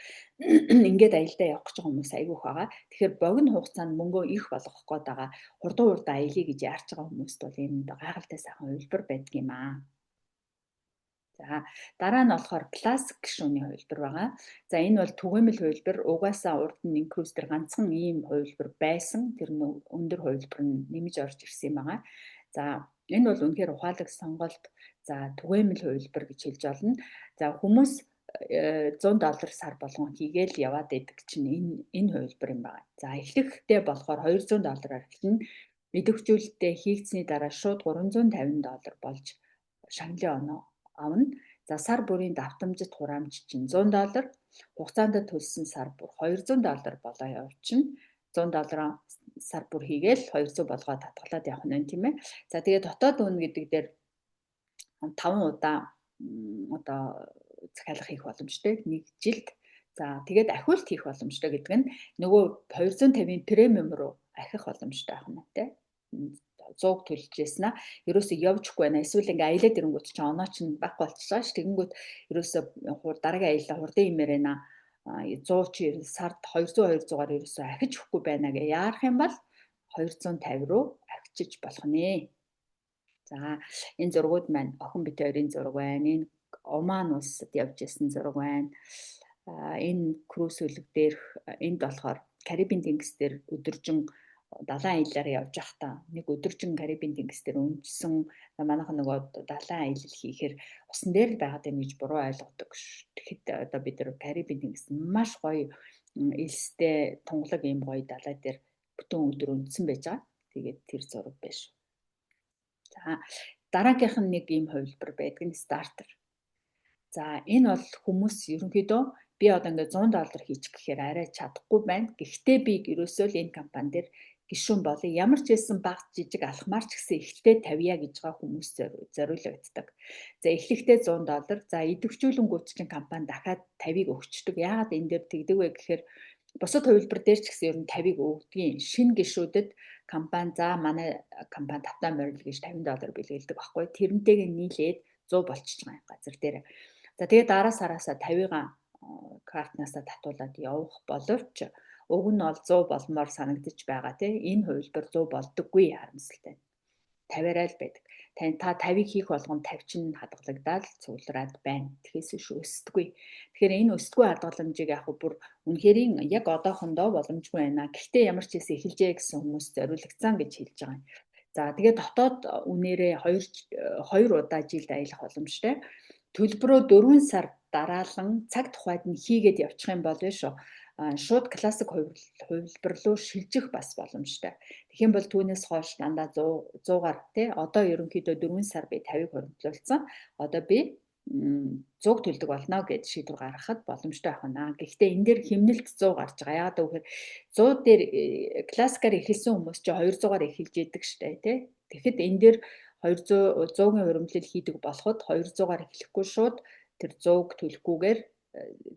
ингээд аялдаа явах гэж байгаа хүмүүс айгүйх байгаа. Тэгэхээр богино хугацаанд мөнгөө их болгох гээд байгаа хурдан аялье гэж яарч байгаа хүмүүст бол энэ гайхалтай сайхан хувилбар байдаг юм аа. За дараа нь болохоор классик гишүүний хувилбар байгаа. За энэ бол түгээмэл хувилбар. Угаасаа урд нь круиз дээр ганцхан ийм хувилбар байсан. Тэр нь өндөр хувилбар нь нэмж орж ирсэн юм байгаа. За энэ бол үнэхээр ухаалаг сонголт. За түгээмэл хувилбар гэж хэлж болно. За хүмүүс $100 сар болгон хийгээл яваад байдаг чинь энэ хувилбар юм байна. За эхлэхдээ болохоор $200-аар эхэлнэ. Идэвхжүүлэлтээ хийгдсэний дараа шууд $350 болж шагналын оноо авна. За сар бүрийн давтамжит хураамж чинь $100, хугацаанд төлсөн сар бүр $200 болоо явчихна. $100 сар бүр хийгээл 200 болгоод татгалаад явах нь тийм ээ. За тэгээ дотоод үнэ гэдэг дээр 5 удаа одоо захиалга хийх боломжтой. Нэг жилд За тэгээд ахиулт хийх боломжтой гэдэг нь нөгөө 250-ын премиум руу ахих боломжтой байх нь тий. 100-г төлж яснаа ерөөсөө явжгүй байна. Эсвэл ингээ аялаад ирэнгүүт чи оноо чинь баг болчихлоо ш. Тэгэнгүүт ерөөсөө дараагийн аялла хурдан имээр байна. 100 чи сард 200 200-аар ерөөсөө ахиж өгөхгүй байна гэж яарах юм бол 250 руу ахичиж болох нэ. За энэ зургууд маань охин бит хоёрын зураг байна. Энэ Оман улсад явж исэн зураг байна. Энэ круиз хөлөг дээрх энд болохоор Карибын тэнгис дээр өдөржин далайн аяллаар явж байхдаа нэг өдөржин Карибын тэнгис дээр өнжсөн манайхан нөгөө далайн аялал хийхээр усан дээр л байгаад байна гэж буруу ойлгодог ш. Тэгэхэд одоо бид нар Карибын тэнгис маш гоё элстэй тунгалаг ийм гоё далай дээр бүтэн өдөр өндсөн байж байгаа. Тэгээд тэр зураг байж. За дараагийнх нь нэг ийм хувилбар байдаг нь стартер. За энэ бол хүмүүс ерөнхийдөө би одоо ингээ $100 хийчих гэхээр арай чадахгүй байна. Гэхдээ би ерөөсөө л энэ компани дээр гишүүн болъё. Ямар ч хэлсэн баг жижиг алхмаар ч гэсэн эхлэлтэй тавья гэж байгаа хүмүүс зориулагддаг. За эхлэхдээ $100. За идэвхжүүлэнгүүт чинь компани дахиад 50-ыг өгчдөг. Яагаад энэ дээр тэгдэг вэ гэхээр бусад хувилбар дээр ч гэсэн ер нь 50-ыг өгдгийн. Шинэ гишүүдэд компани за манай компани тавтаа морил гэж $50 бэлгэлдэг байхгүй. Тэрнтэйгээ нийлээд 100 болчихж байгаа юм газар дээр. За тэгээд дараа сараасаа 50-га картнасаа татуулаад явах боловч уг нь бол 100 болмоор санагдаж байгаа тийм энэ хувилбар 100 болдоггүй харамсалтай. 50-аараа л байдаг. Та 50-ыг хийх болгонд 50 чинь хадгалагдаад цуглараад байна. Тэгэхээс биш өсдөггүй. Тэгэхээр энэ өсдөггүй хадгаламжийг яг бүр үнэхээр яг одоохондоо боломжгүй байна. Гэхдээ ямар ч хэсэг эхэлжээ гэсэн хүмүүс зориулагдсан гэж хэлж байгаа юм. За тэгээд дотоод үнээрээ 2 удаа жилд аялах боломжтой. Төлбөрөө 4 сар дараалан цаг тухайд нь хийгээд явчих юм бол шүү. Шууд классик хувилбар руу шилжих бас боломжтой. Тэгэх юм бол түүнээс хойш дандаа 100-аар тий одоо ерөнхийдөө 4 сар би 50-ыг хөрөнгөлүүлсэн. Одоо би 100-г төлдөг болно гэж шийдвэр гаргахад боломжтой байна. Гэхдээ энэ дээр хэмнэлт 100 гарч байгаа. Яагаад гэвэл 100 дээр классикаар эхэлсэн хүмүүс чи 200-аар эхэлж идэг штэ тий. Тэгэхэд энэ дээр 100-гийн хуримтлал хийдэг болоход 200-аар эхлэхгүй шууд тэр 100-г төлөхгүйгээр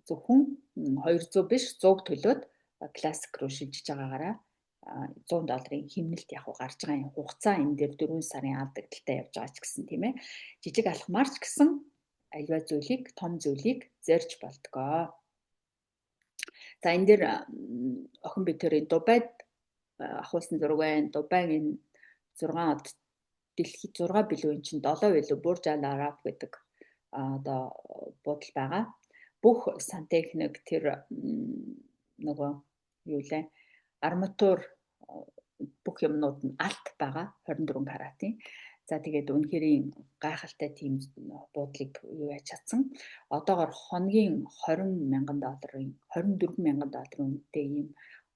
зөвхөн 200 биш 100-г төлөөд классик руу шилжиж байгаагаараа $100 хэмнэлт яг гарч байгаа юм. Хугацаа энэ дээр 4 сарын алдагдaltaй явж байгаа ч гэсэн тийм ээ. Жижиг алхмаарч гэсэн альва зүйлийг том зүйлийг зорж болдгоо. За энэ дээр охин битэрийн Дубайд ахуулсан зураг байна. Дубайгийн 6 од дэлхийд 6 билүүн чинь 7 билүү Бурж Ал Араб гэдэг одоо буудал байгаа. Бүх сантехник тэр нөгөө юу лээ арматур бүх юмнууд нь алт байгаа 24 каратын. За тэгээд үнэхээр гайхалтай тийм буудлыг юу яаж чадсан. Одоогоор хоногийн $20,000 $24,000 үнэтэй ийм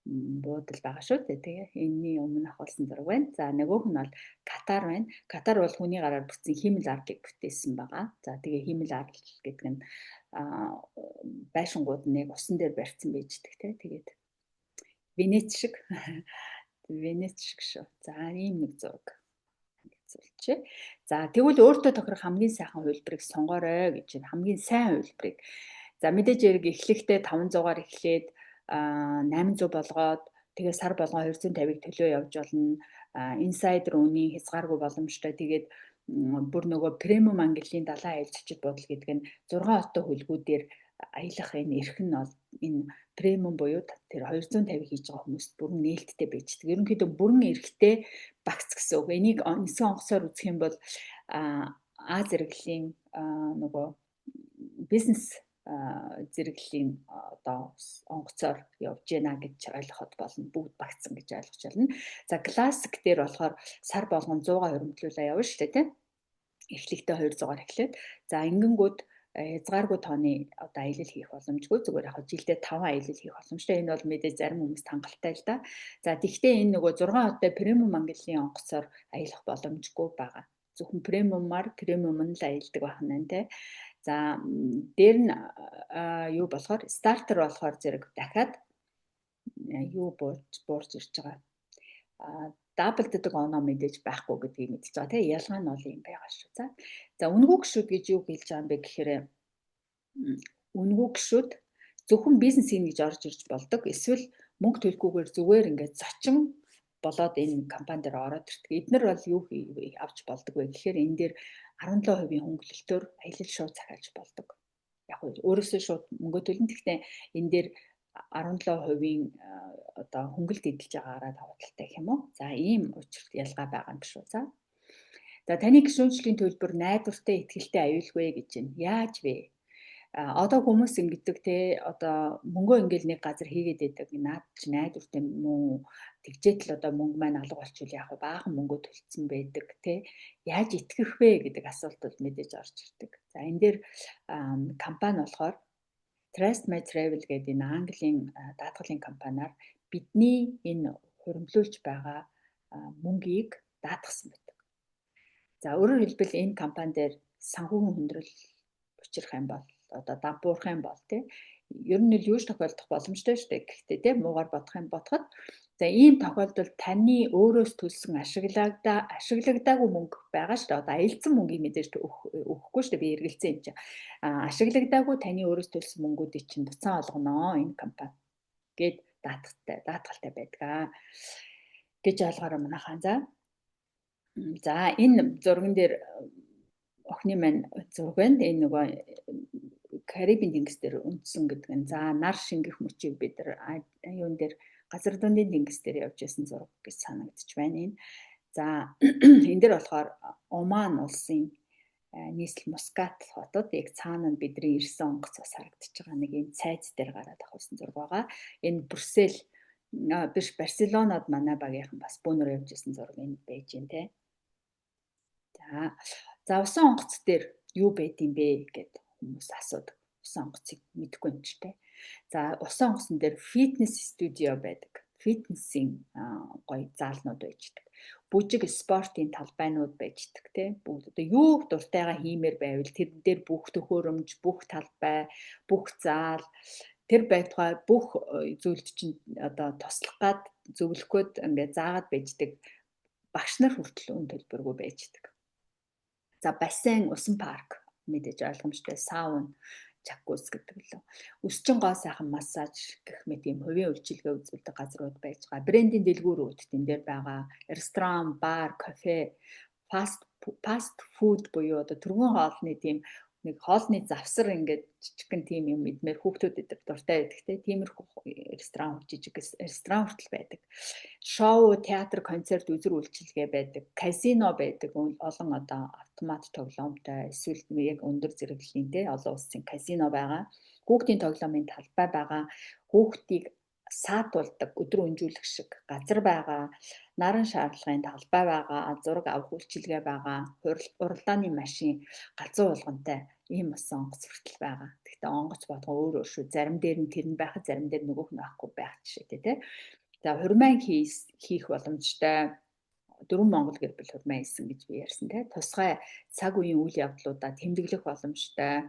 буудал байгаа шүү дээ. Тэгээ энэний өмнө ахуулсан зураг байна. За нөгөөх нь бол Катар байна. Катар бол хүний гараар бүтсэн Химэл арлыг бүтээсэн байгаа. За тэгээ Химэл арл гэдэг нь байшингууд нэг усан дээр барьсан байждаг те. Тэгээд Венец шиг шүү. За ийм нэг зураг зүйлчээ. За тэгвэл өөртөө тохирох хамгийн сайхан хувилбарыг сонгоорой гэж хамгийн сайн хувилбарыг. За мэдээж хэрэг эхлэхдээ 500-аар эхлээд 800 болгоод тэгээ сар болгон 250-ыг төлөө явж болно. Инсайдер үнийн хязгааргүй боломжтой. Тэгээд бүр нөгөө премиум ангиллын далайн аялал зочид буудал гэдэг нь 6 оттой хөлгүүдээр аялах энэ эрх нь бол энэ премиум буюу тэр 250 хийж байгаа хүмүүст бүрэн нээлттэй байждаг. Ерөнхийдөө бүрэн эрхтэй багц гэсэн үг. Энийг нисгэн онгоцоор үзэх юм бол Аз зэрэглэлийн нөгөө бизнес зэрэглэлийн одоо онгоцоор явж гинэ гэж ойлгоход болно. Бүгд багцсан гэж ойлгож байна. За классик дээр болохоор сар болгон 100-га хөрөнгөлүүлээ явна шүү дээ тийм. Эхлэхдээ 200-аар эхлээд за ингэнгүүт хязгааргүй тооны одоо аялал хийх боломжгүй зүгээр яг жилдээ 5 аялал хийх боломжтой. Энэ бол мэдээ зарим хүмүүст хангалттай л да. За тэгвэл энэ нөгөө 6 оттой премиум ангиллын онгоцоор аялах боломжгүй байгаа. Зөвхөн премиумаар премиум нь л аялдаг байна те. За дээр нь юу болохоор стартер болохоор зэрэг дахиад юу буурж ирж байгаа. Дабл гэдэг оноо мэдээж байхгүй гэдгийг мэдчихэж байгаа тийм ялгаа нь бол юм байгаа шүү. За үнэгүй гişүүд гэж юу хэлж байгаа юм бэ гэхээр үнэгүй гişүүд зөвхөн бизнес хийнэ гэж орж ирж болдог. Эсвэл мөнгө төлөхгүйгээр зүгээр ингээд зочин болоод энэ компани дээр ороод ирдэг. Эднэр бол юу авч болдог вэ гэхээр энэ дээр 17% хөнгөлөлтөөр аялал шууд захиалж болдог. Яг нь өөрөөсөө шууд мөнгө төлнө. Гэхдээ энэ дээр 17% одоо хөнгөлт эдэлж байгаагаараа давуу талтай гэх юм уу. За ийм учирт ялгаа байгаа юм шүү. За таны гишүүнчлийн төлбөр найдвартай ихтгэлтэй аюулгүй гэж байна. Яаж вэ? Одоо хүмүүс ингэдэг те одоо мөнгөө ингээл нэг газар хийгээд байдаг. Наад чи найдвартай мөн тэгжээд л одоо мөнгө маань алга болчихвол яах вэ? Баахан мөнгөө төлцсөн байдаг те. Яаж итгэх вэ гэдэг асуулт бол мэдээж орж ирдэг. За энэ дээр компани болохоор Trust My Travel гэдэг энэ Английн даатгалын компаниар бидний энэ хуримлуулж байгаа мөнгийг даатгсан байдаг. За өөрөөр хэлбэл энэ компани дээр санхүүгийн хүндрэл учрах юм бол одоо дампуурах юм бол тий ер нь л юуж тохиолдох боломжтой шүү дээ. Гэхдээ тий муугаар бодоход за ийм тохиолдолд таны өөрөөс төлсөн ашиглагдаагүй мөнгө байгаа шүү дээ. Одоо аялсан мөнгийг мэдээж өгөхгүй шүү дээ. Би эргэлзээ юм чинь. Ашиглагдаагүй таны өөрөөс төлсөн мөнгүүдийг чинь буцаан олгоно энэ компани гэд даатгалтай байдаг гэж ойлгоорой манайхаа. За энэ зурган дээр охины маань зураг байна. Энэ нөгөө Карибын тэнгис дээр үндсэн гэдэг нь. За нар шингэх мөчийг бид нар юун дээр газар дундын тэнгис дээр явж байсан зураг гэж санагдчих байна энэ. За энэ дээр болохоор Оман улсын нийслэл Мускат хотод яг цаана нь бидний ирсэн онгоц бас харагдаж байгаа нэг энэ цайз дээр гараад авсан зураг байгаа. Энэ Брюссел биш Барселонод манай багийнхан бас бүүнөр явж байсан зураг энэ байж гин те. За усан онгоц дээр юу байд юм бэ гэд хүмүүс асуудаг. Усан онгоцыг мэдэхгүй юм ч те. За усан онгоцон дээр фитнес студио байдаг. Фитнесийн гоё заалнууд байждаг. Бүжиг спортын талбайнууд байждаг те. Бүгд одоо юу дуртайгаа хиймээр байвал тэр дээр бүх төхөөрөмж, бүх талбай, бүх заал тэр байтугай бүх зүйлд чинь одоо туслах гад зөвлөх гээд ингээд заагаад байждаг. Багш нар хүртэл үн төлбөргүй байждаг. За бассейн, усан парк мэдээж ойлгомжтой, саун, жакуз гэдэг лөө. Өсчин гоо сайхан массаж гэх мэт юм хувийн үйлчилгээ үзүүлдэг газрууд байж байгаа. Брендийн дэлгүүрүүд тэн дээр байгаа. Ресторан, бар, кафе, фаст фуд буюу одоо түргэн хоолны тийм нэг хоолны завсар ингээд жижигхэн тийм юм идмээр хүүхдүүдэд дуртай байдаг те. Тиймэрхүү ресторан, жижиг ресторан хүртэл байдаг. Шоу, театр, концерт, үзэр үйлчилгээ байдаг. Казино байдаг. Олон одоо автомат тоглоомтой эсвэл яг өндөр зэрэглэлийн те олон улсын казино байгаа. Хүүхдийн тоглоомын талбай байгаа. Хүүхдийг саатуулдаг өдөр өнжүүлэх шиг газар байгаа. Наран шаардлагын талбай байгаа. Зураг авах үйлчилгээ байгаа. Уралдааны машин, галзуу уулгантай ийм усан онгоц хүртэл байгаа. Гэхдээ онгоц бодгоо өөр шүү. Зарим дээр нь тэр нь байхад зарим дээр нөгөөх нь байхгүй байх жишээтэй те. За хурмайн хийх боломжтой. Дөрвөн Монгол гэр бүл хурмайн хийсэн гэж би ярьсан те. Тусгай цаг үеийн үйл явдлуудаа тэмдэглэх боломжтой.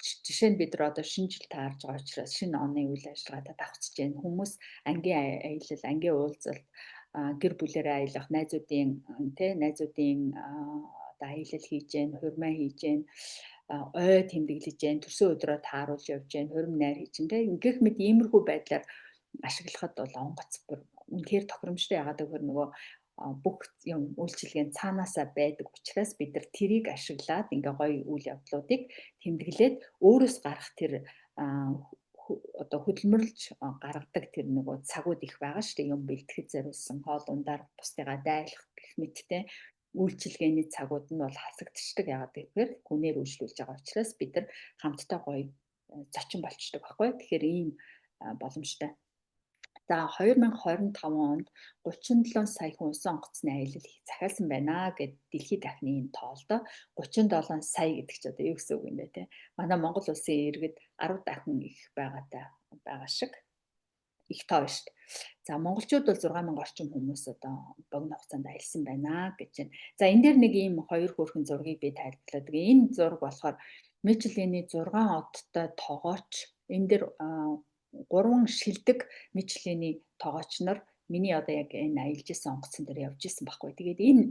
Жишээ нь бид нар одоо шинэ жил таарж байгаа учраас шинэ оны үйл ажиллагаатай давхцаж байна. Хүмүүс ангийн аялал, ангийн уулзалт, гэр бүлээрээ аялах, найзуудын аялал хийж гэн, хурмай хийж гэн, ой тэмдэглэж гэн, төрсөн өдрөө тааруулж явж гэн, хурим найр хийж гэн. Ингээх мэт иймэрхүү байдлаар ашиглахад бол онгоц бүр үнэхээр тохиромжтой яагаад гэвэл нөгөө бүх юм үйлчилгээ цаанаасаа байдаг учраас бид нар тэрийг ашиглаад ингээ гоё үйл явдлуудыг тэмдэглээд өөрөөс гарах тэр одоо хөдөлмөрлж гаргадаг тэр нөгөө цагууд их байгаа шүү дээ. Юм бэлтгэж зориулсан хоол ундаар бусдыгаа дайлах гэх мэттэй үйлчилгээний цагууд нь бол хасагдчихдаг. Яагаад гэвэл гүнээр үйлчлүүлж байгаа учраас бид нар хамтдаа гоё зочин болчдөг байхгүй. Тэгэхээр ийм боломжтой. За 2025 онд 37 сая хүн усан онгоцны аялал захиалсан байна гэд дэлхийд дахны энэ тоолдоо 37 сая гэдэг чи одоо юу гэсэн үг юм бэ те. Манай Монгол улсын иргэд 10 дахин их байгаа шиг их тоо шүү дээ. За монголчууд бол 6000 орчим хүмүүс одоо богино хугацаанд аялсан байна гэж байна. За энэ дээр нэг ийм хоёр хөөрхөн зургийг би тайлбарлаад. Энэ зураг болохоор Мичелийн 6 одтой тогооч энэ дээр 3 шилдэг Мичелийн тогооч нар миний одоо яг энэ аялж исэн онгоцон дээр явж исэн байхгүй. Тэгээд энэ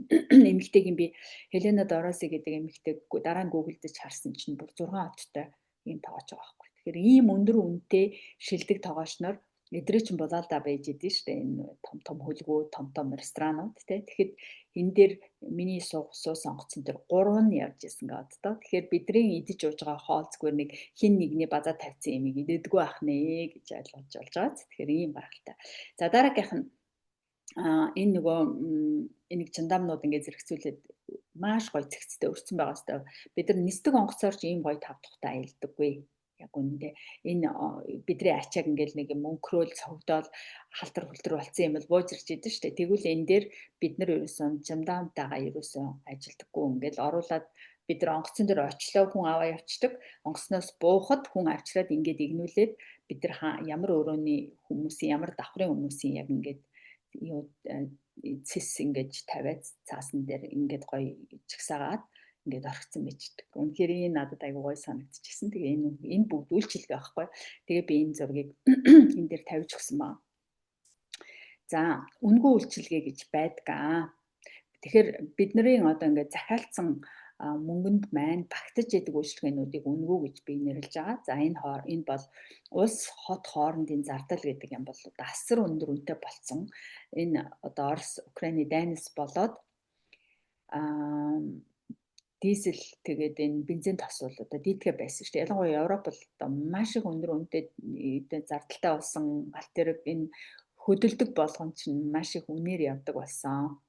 эмэгтэйг би Хелена Дороси гэдэг эмэгтэйг дараа нь гуглдж харсан чинь бүр 6 одтой ийм тогооч байгаа байхгүй. Тэгэхээр ийм өндөр үнэтэй шилдэг тогоочноор эдрээ чинь булаалдаа байж идэв штэ энэ том хөлгөө, том ресторанууд тий. Тэгэхэд энэ дээр миний суусан онгоцон дээр 3 нь явж исэн гэдэг. Тэгэхээр бидний идэж ууж байгаа хоол зүгээр нэг хин нэгний базаа тавьсан юмыг идэгдэггүй ах нэ гэж ойлгож болж байгаа. Тэгэхээр ийм байгальтай. За дараагийнх нь энэ нөгөө энийг чандамнууд ингээд зэрэгцүүлээд маш гоё цэгцтэй өрцөн байгаа хэвээр бид нар нисдэг онгоцоор ч ийм гоё тав тухтай аялдаггүй. Яг үнэндээ энэ бидний ачааг ингээд нэг мөнхрөөл цогдоод халтар хөлтөр болсон юм бол бууж ирж идэв штэ. Тэгвэл энэ дээр бид нар ерөөсөн чамдаамтайгаа ерөөсөн ажилдаггүй ингээд оруулаад бид нар онгоцон дээр очлоо хүн аваа явцдаг. Онгоцноос буухад хүн авчраад ингээд игнүүлээд бид нар ямар өрөөний хүмүүсийн ямар давхрын хүмүүсийн яг ингээд юу цэс ингэж тавиад цаасан дээр ингээд гоё чагсаагаад ингээд орхицсан байждаг. Үнэхээр энэ надад аягүй гоё санагдчихсэн. Тэгээ энэ бүгд үйлчилгээ байхгүй. Тэгээ би энэ зургийг энэ дээр тавьж өгсөн баа. За, үнгүй үйлчилгээ гэж байдаг. Тэгэхээр бидний одоо ингээд захиалцсан мөнгөнд маань багтаж идэг үйлчилгээнүүдийг үнгүй гэж би нэрлэж байгаа. За энэ бол улс хот хоорондын зардал гэдэг юм бол асар өндөр үнэтэй болсон. Энэ одоо Орос, Украины дайнаас болоод дизель тэгээд энэ бензин тосвол одоо дийдгээ байсан шүү дээ. Ялангуяа Европ бол одоо маш их өндөр үнэтэй зардалтай болсон. Галт тэрэг энэ хөдөлдөг болгон чинь маш их үнээр явдаг болсон.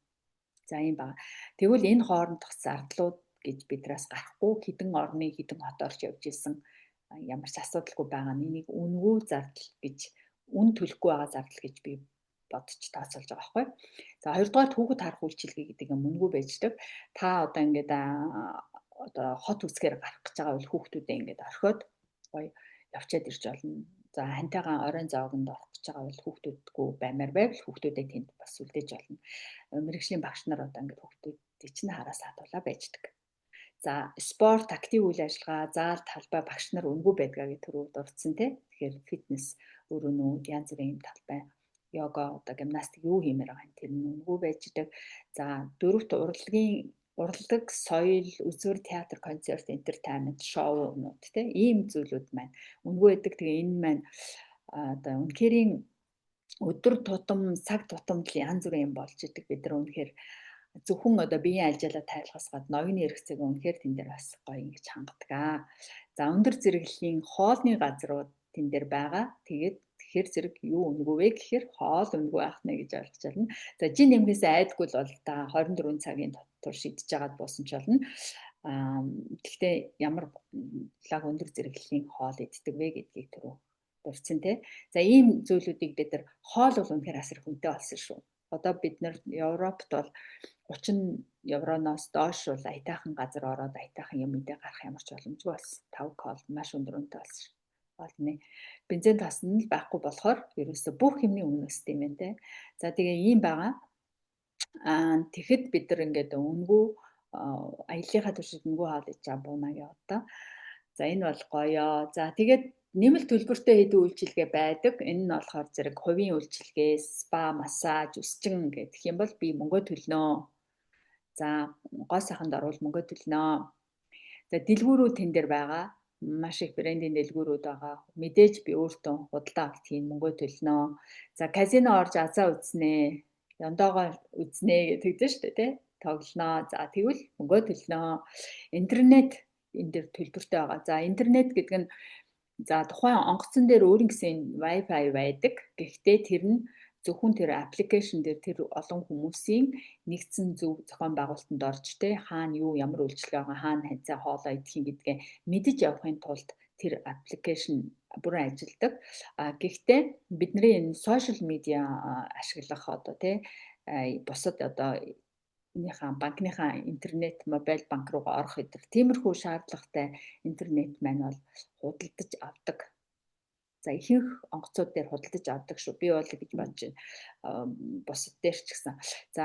За юм байна. Тэгвэл энэ хоорондох зардлууд гэж бидраас гарахгүй хідэн орны хідэн хот орж явж исэн ямар ч асуудалгүй байгаа. Энийг үнгүй зардал гэж үн төлөхгүй байгаа зардал гэж би бодож тооцоолж байгаа байхгүй. За хоёрдугаар хүүхэд харах үйлчилгээ гэдэг юм үнгүй байждаг. Та одоо ингээд одоо хот үсгээр гарах гэж байгаа бол хүүхдүүдээ ингээд орхиод гоё явчаад ирж болно. За хантайгаа оройн зоогонд орох гэж байгаа бол хүүхдүүдгүй баймаар байвал хүүхдүүдээ тэнд бас үлдээж болно. Мэргэжлийн багш нар одоо ингээд хүүхдүүдийг чинь хараа саадуулаа байждаг. За спорт, актив үйл ажиллагаа, заал, талбай багш нар үнгүй байдгаа гэх төрөв дурдсан тий. Тэгэхээр фитнес, өрөөнүүд, янз бүрийн юм талбай, йога, одоо гимнастик юу хиймээр байгаа тэр нь үнгүй байждаг. За дөрөвт урлаг, соёл, үзүр, театр, концерт, entertainment, шоунууд тий. Ийм зүйлүүд маань үнгүй байдаг. Тэгээ энэ маань одоо үнэхэрийн өдөр тутам, цаг тутамд янз бүрийн юм болж идэг. Бид нар үнэхээр зөвхөн одоо биеийн алжаалаа тайлахаас гадна ноёны хэрэгцээг үнэхээр тэн дээр бас гоё ингэж хангадаг. За өндөр зэрэглэлийн хоолны газрууд тэн дээр байгаа. Тэгээд тэгэхээр зэрэг юу үнгүй вэ гэхээр хоол үнгүй байх нэ гэж ойлгож байна. За жин нэмгээс айдгүй л бол та 24 цагийн дотор шидэж жагаад буусан ч болно. Гэхдээ ямар лаг өндөр зэрэглэлийн хоол иддэг вэ гэдгийг түрүү дурдсан тий. За ийм зүйлүүдийг бид нар хоол бол үнэхээр асар хүнтэй болсон шүү. Одоо бид нар Европт бол 30 евроноос доош бол аятайхан газар ороод аятайхан юм идэ гарах ямар ч боломжгүй болсон. 5 кол маш өндөр үнэтэй болсон шүү. Олны бензин тас нь байхгүй болохоор ерөөсө бүх юмны үнэ өсдөг юм байна те. За тэгээ ийм байгаа. Тэгэхэд бид нар ингээд үнгүй аяллахаа туршид үнгүй хаал иж буунаг яваа. За энэ бол гоё. За тэгээд нэмэлт төлбөртэй хийдэг үйлчилгээ байдаг. Энэ нь болохоор зэрэг хувийн үйлчилгээ, спа, массаж, үсчин гэх юм бол би мөнгө төлнө. За гоо сайханд орвол мөнгө төлнө. За дэлгүүрүүд тэн дээр байгаа. Маш их брендийн дэлгүүрүүд байгаа. Мэдээж би өөртөө худалдаа авалт хийн мөнгө төлнө. За казино орж азаа үзнэ, яндоогоо үзнэ гэдэг шүү дээ, тий? Тоглоно. За тэгвэл мөнгө төлнө. Интернет энэ дээр төлбөртэй байгаа. За интернет гэдэг нь за тухайн онгоцон дээр өөрийн гэсэн Wi-Fi байдаг. Гэхдээ тэр нь зөвхөн тэр аппликейшн дээр тэр олон хүмүүсийн нэгдсэн зөв зохион байгуулалтанд орж те хаана юу ямар үйлчлэг байгаа хаана ханцаа хоолоо идэх юм гэдгээ мэдэж явахын тулд тэр аппликейшн бүрэн ажилдаг. Гэхдээ бидний энэ сошиал медиа ашиглах одоо те бусад одоо энийхэн банкныхаа интернет мобайл банк руугаа орох гэдэг тиймэрхүү шаардлагатай интернет маань бол худалдаж авдаг. За ихэнх онгоцууд дээр худалдаж авдаг шүү. Би бол гэж бодож байна. Бусад дээр ч гэсэн. За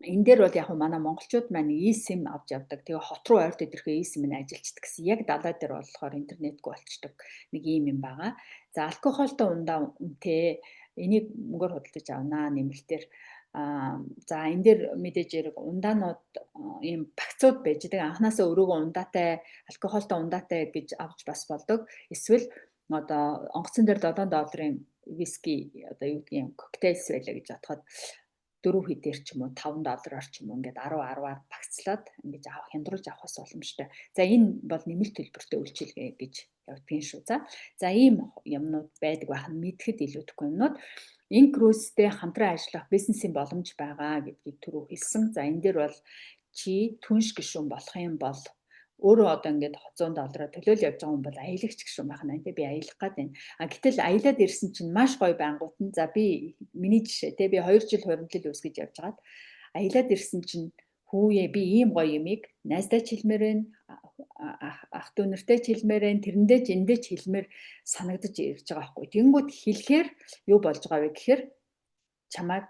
энэ дээр бол яг манай монголчууд маань eSIM авч явдаг. Тэгээ хот руу ойрт идэрхээ eSIM нь ажилчдаг гэсэн. Яг далай дээр болохоор интернетгүй болчдөг. Нэг ийм юм байгаа. За алкогольтой ундаа үнэтэй энийг мөнгөөр худалдаж авнаа нэмэлтээр. За энэ дээр мэдээж хэрэг ундаанууд ийм багцууд байж байгаа. Анханасаа өрөөгөө ундаатай, алкогольтой ундаатай гэж авч бас болдог. Эсвэл одоо онгоцон дээр $7 виски одоо юу гэдгийг коктейлс байлаа гэж бодоход 4 хэдээр ч юм уу $5 ч юм уу ингээд 10-10-аар багцлаад ингэж авах хямдруулж авах боломжтой. За энэ бол нэмэлт төлбөртэй үйлчилгээ гэж явагдгийн шүү. За ийм юмнууд байдаг байх нь мэдхэд илүүдэхгүй юмнууд. Инкрустэй хамтран ажиллах бизнесийн боломж байгаа гэдгийг түрүү хэлсэн. За энэ дээр бол чи түнш гишүүн болох юм бол өөрөө одоо ингээд $100 төлөөл явж байгаа хүн бол аялагч гишүүн байх нь. Би аялах гээд байна. Гэтэл аялаад ирсэн чинь маш гоё байнгут нь за би миний жишээ би 2 жил хуримтлал үүсгэж явж байгаад аялаад ирсэн чинь хүүе би ийм гоё юмыг найздаа хэлмээр байна. Ах дүү нартай хэлмээр байна. Тэрэндээ ч эндээ ч хэлмээр санагдаж ирж байгаа байхгүй. Тэнгүүд хэлэхээр юу болж байгаа вэ гэхээр чамайг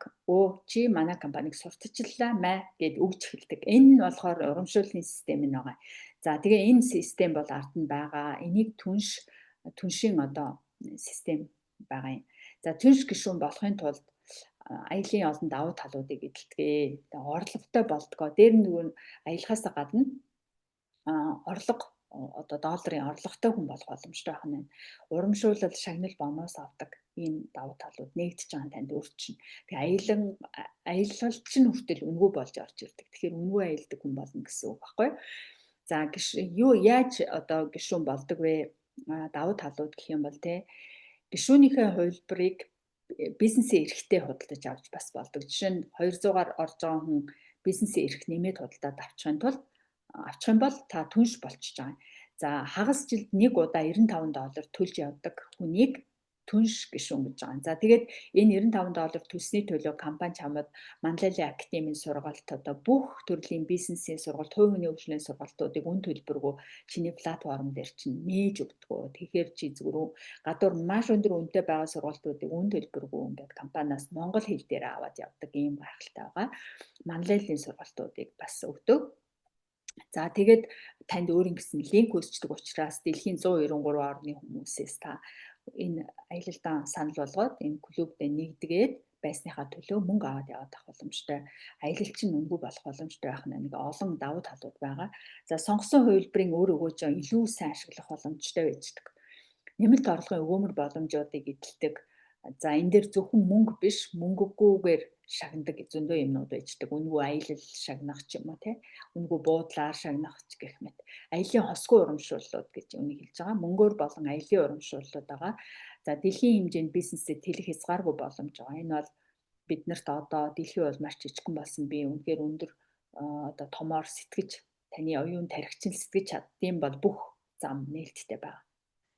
чи манай компаниг сурталчлаа маа гэд өгч хэлдэг. Энэ нь болохоор урамшууллын систем нь байгаа. За тэгээ энэ систем бол ард нь байгаа. Энийг түншийн одоо систем байгаа юм. За түнш гишүүн болохын тулд аялын олон давуу талуудыг эдэлдэг. Орлоготой болдгоо. Дээр нь аялахаас гадна орлого одоо долларын орлоготой хүн болох боломжтой байх нь. Урамшуулал шагнал бонус авдаг ийм давуу талууд нэгдэж байгаа танд өөрчнө. Тэгээ аялалч нь хүртэл үнгүй болж орж ирдэг. Тэгэхээр үнгүй аялдаг хүн болно гэсэн үг байхгүй. За яаж одоо гишүүн болдог вэ? Давуу талууд гэх юм бол гишүүнийхээ хувилбарыг бизнесийн эрхтэй худалдаж авч бас болдог. Жишээ нь 200-аар орж байгаа хүн бизнесийн эрх нэмээд худалдаад авчих юм бол та түнш болчихж байгаа. За хагас жилд нэг удаа $95 төлж явдаг хүнийг түнш гишүүн гэж байгаа. За тэгээд энэ $95 төлсний төлөө компани чамд Манлайлийн академийн сургалт одоо бүх төрлийн бизнесийн сургалт, хувь хүний хөгжлийн сургалтуудыг үн төлбөргүй чиний платформ дээр чинь нээж өгдөг. Тэгэхээр чи зүгээр гадуур маш өндөр үнэтэй байгаа сургалтуудыг үн төлбөргүй ингээд компаниас монгол хэл дээр аваад явдаг ийм гайхалтай байгаа. Манлайлийн сургалтуудыг бас өгдөг. За тэгээд танд өөрийн гэсэн линк үүсчдэг учраас дэлхийн 193 орны хүмүүсээс та энэ аялалдаа санал болгоод энэ клубд нэгдгээд байсныхаа төлөө мөнгө аваад яваад авах боломжтой. Аялалч нь үнгүй болох боломжтой байх нэг олон давуу талууд байгаа. За сонгосон хувилбарыг өгөөж илүү сайн ашиглах боломжтой байждаг. Нэмэлт орлогын өгөөмөр боломжуудыг эдэлдэг. За энэ дээр зөвхөн мөнгө биш, мөнгөгүйгээр шагнадаг зөндөө юмнууд байждаг. Үнгүй аялал шагнах ч юм уу үнгүй буудлаар шагнах ч гэх мэт. Аялын хосгүй урамшууллууд гэж үнийг хэлж байгаа. Мөнгөөр болон аялын урамшууллууд байгаа. За дэлхийн хэмжээнд бизнесэд тэлэх хязгааргүй боломж байгаа. Энэ бол биднэрт одоо дэлхий бол маш жижигхэн болсон. Би үнэхээр өндөр одоо томоор сэтгэж таны оюун тархич нь сэтгэж чаддсан бол бүх зам нээлттэй байгаа.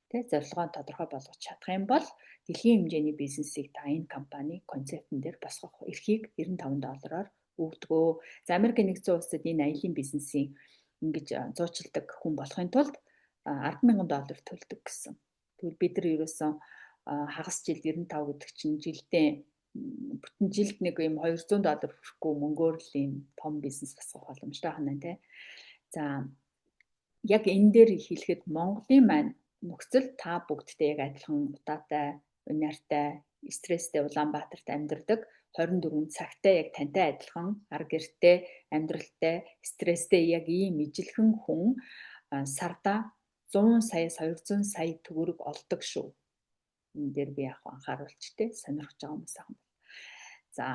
Зорилгоо тодорхой болгож чадах юм бол дэлхийн хэмжээний бизнесийг та энэ компани концептн дээр босгох эрхийг $95-аар өгдөгөө. За Америкийн нэгдсэн улсад энэ аялын бизнесийн ингэж зуучилдаг хүн болохын тулд $10,000 төлдөг гэсэн. Тэгвэл бид нар ерөөсөн хагас жилд 95 гэдэг чинь жилдээ бүтэн жилд нэг юм $200 хүрэхгүй мөнгөөр л ийм том бизнес босгох боломжтой байна За яг энэ дээр хэлэхэд Монголын маань нөхцөл та бүгдтэй яг адилхан утаатай, унаартай, стресстэй Улаанбаатарт амьдардаг 24 цагтаа яг тантай адилхан ар гэртэй, амьдралтай, стресстэй яг ийм ижилхэн хүн сарда 100 саяас 200 сая төгрөг олдог шүү. Энэ дээр би яг анхааруулж сонирхож байгаа хүмүүс ахын. За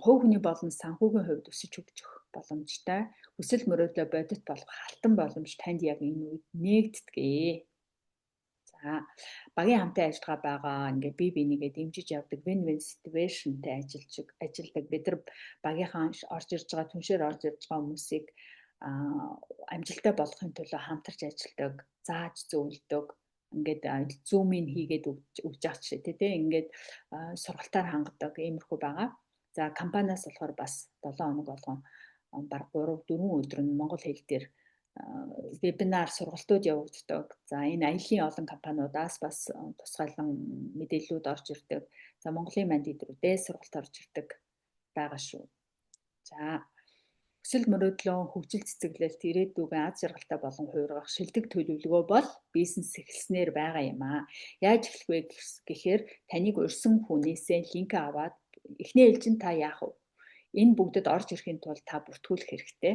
хувь хүний болон санхүүгийн хувьд өсөж хөгжих боломжтой. Хүсэл мөрөөдлөө бодит болох халтан боломж танд яг энэ үед нэгддэг. За багийн хамтын ажиллагаа байгаа ингээ бие бинийгээ дэмжиж явдаг win-win situationтэй ажилладаг. Бид нар багийнхаа орж ирж байгаа түншээр орж ирж байгаа хүмүүсийг амжилттай болгохын төлөө хамтарч ажилладаг, зааж зөвлөдөг. Ингээд зүүмийг хийгээд өгж авч ингээд сургалтаар хангадаг иймэрхүү байгаа. За компаниас болохоор бас 7 хоног болгон баг 3-4 өдөр нь монгол хэл дээр вебинар сургалтууд явагддаг. За энэ аялын олон компаниудаас бас тусгайлан мэдээллүүд орж ирдэг. За Монголын манд идрүүдээ сургалт орж ирдэг байгаа шүү. За Хүсэл мөрөөдлөө хөгжил цэцэглэлт ирээдүйн аз жаргалтай болон хувиргах шилдэг төлөвлөгөө бол бизнес эхэлснээр байгаа юм аа. Яаж эхлэх вэ гэхээр таныг урьсан хүнээсээ линк аваад эхний ээлжинд та яах вэ? Энэ бүгдэд орж ирэхийн тулд та бүртгүүлэх хэрэгтэй.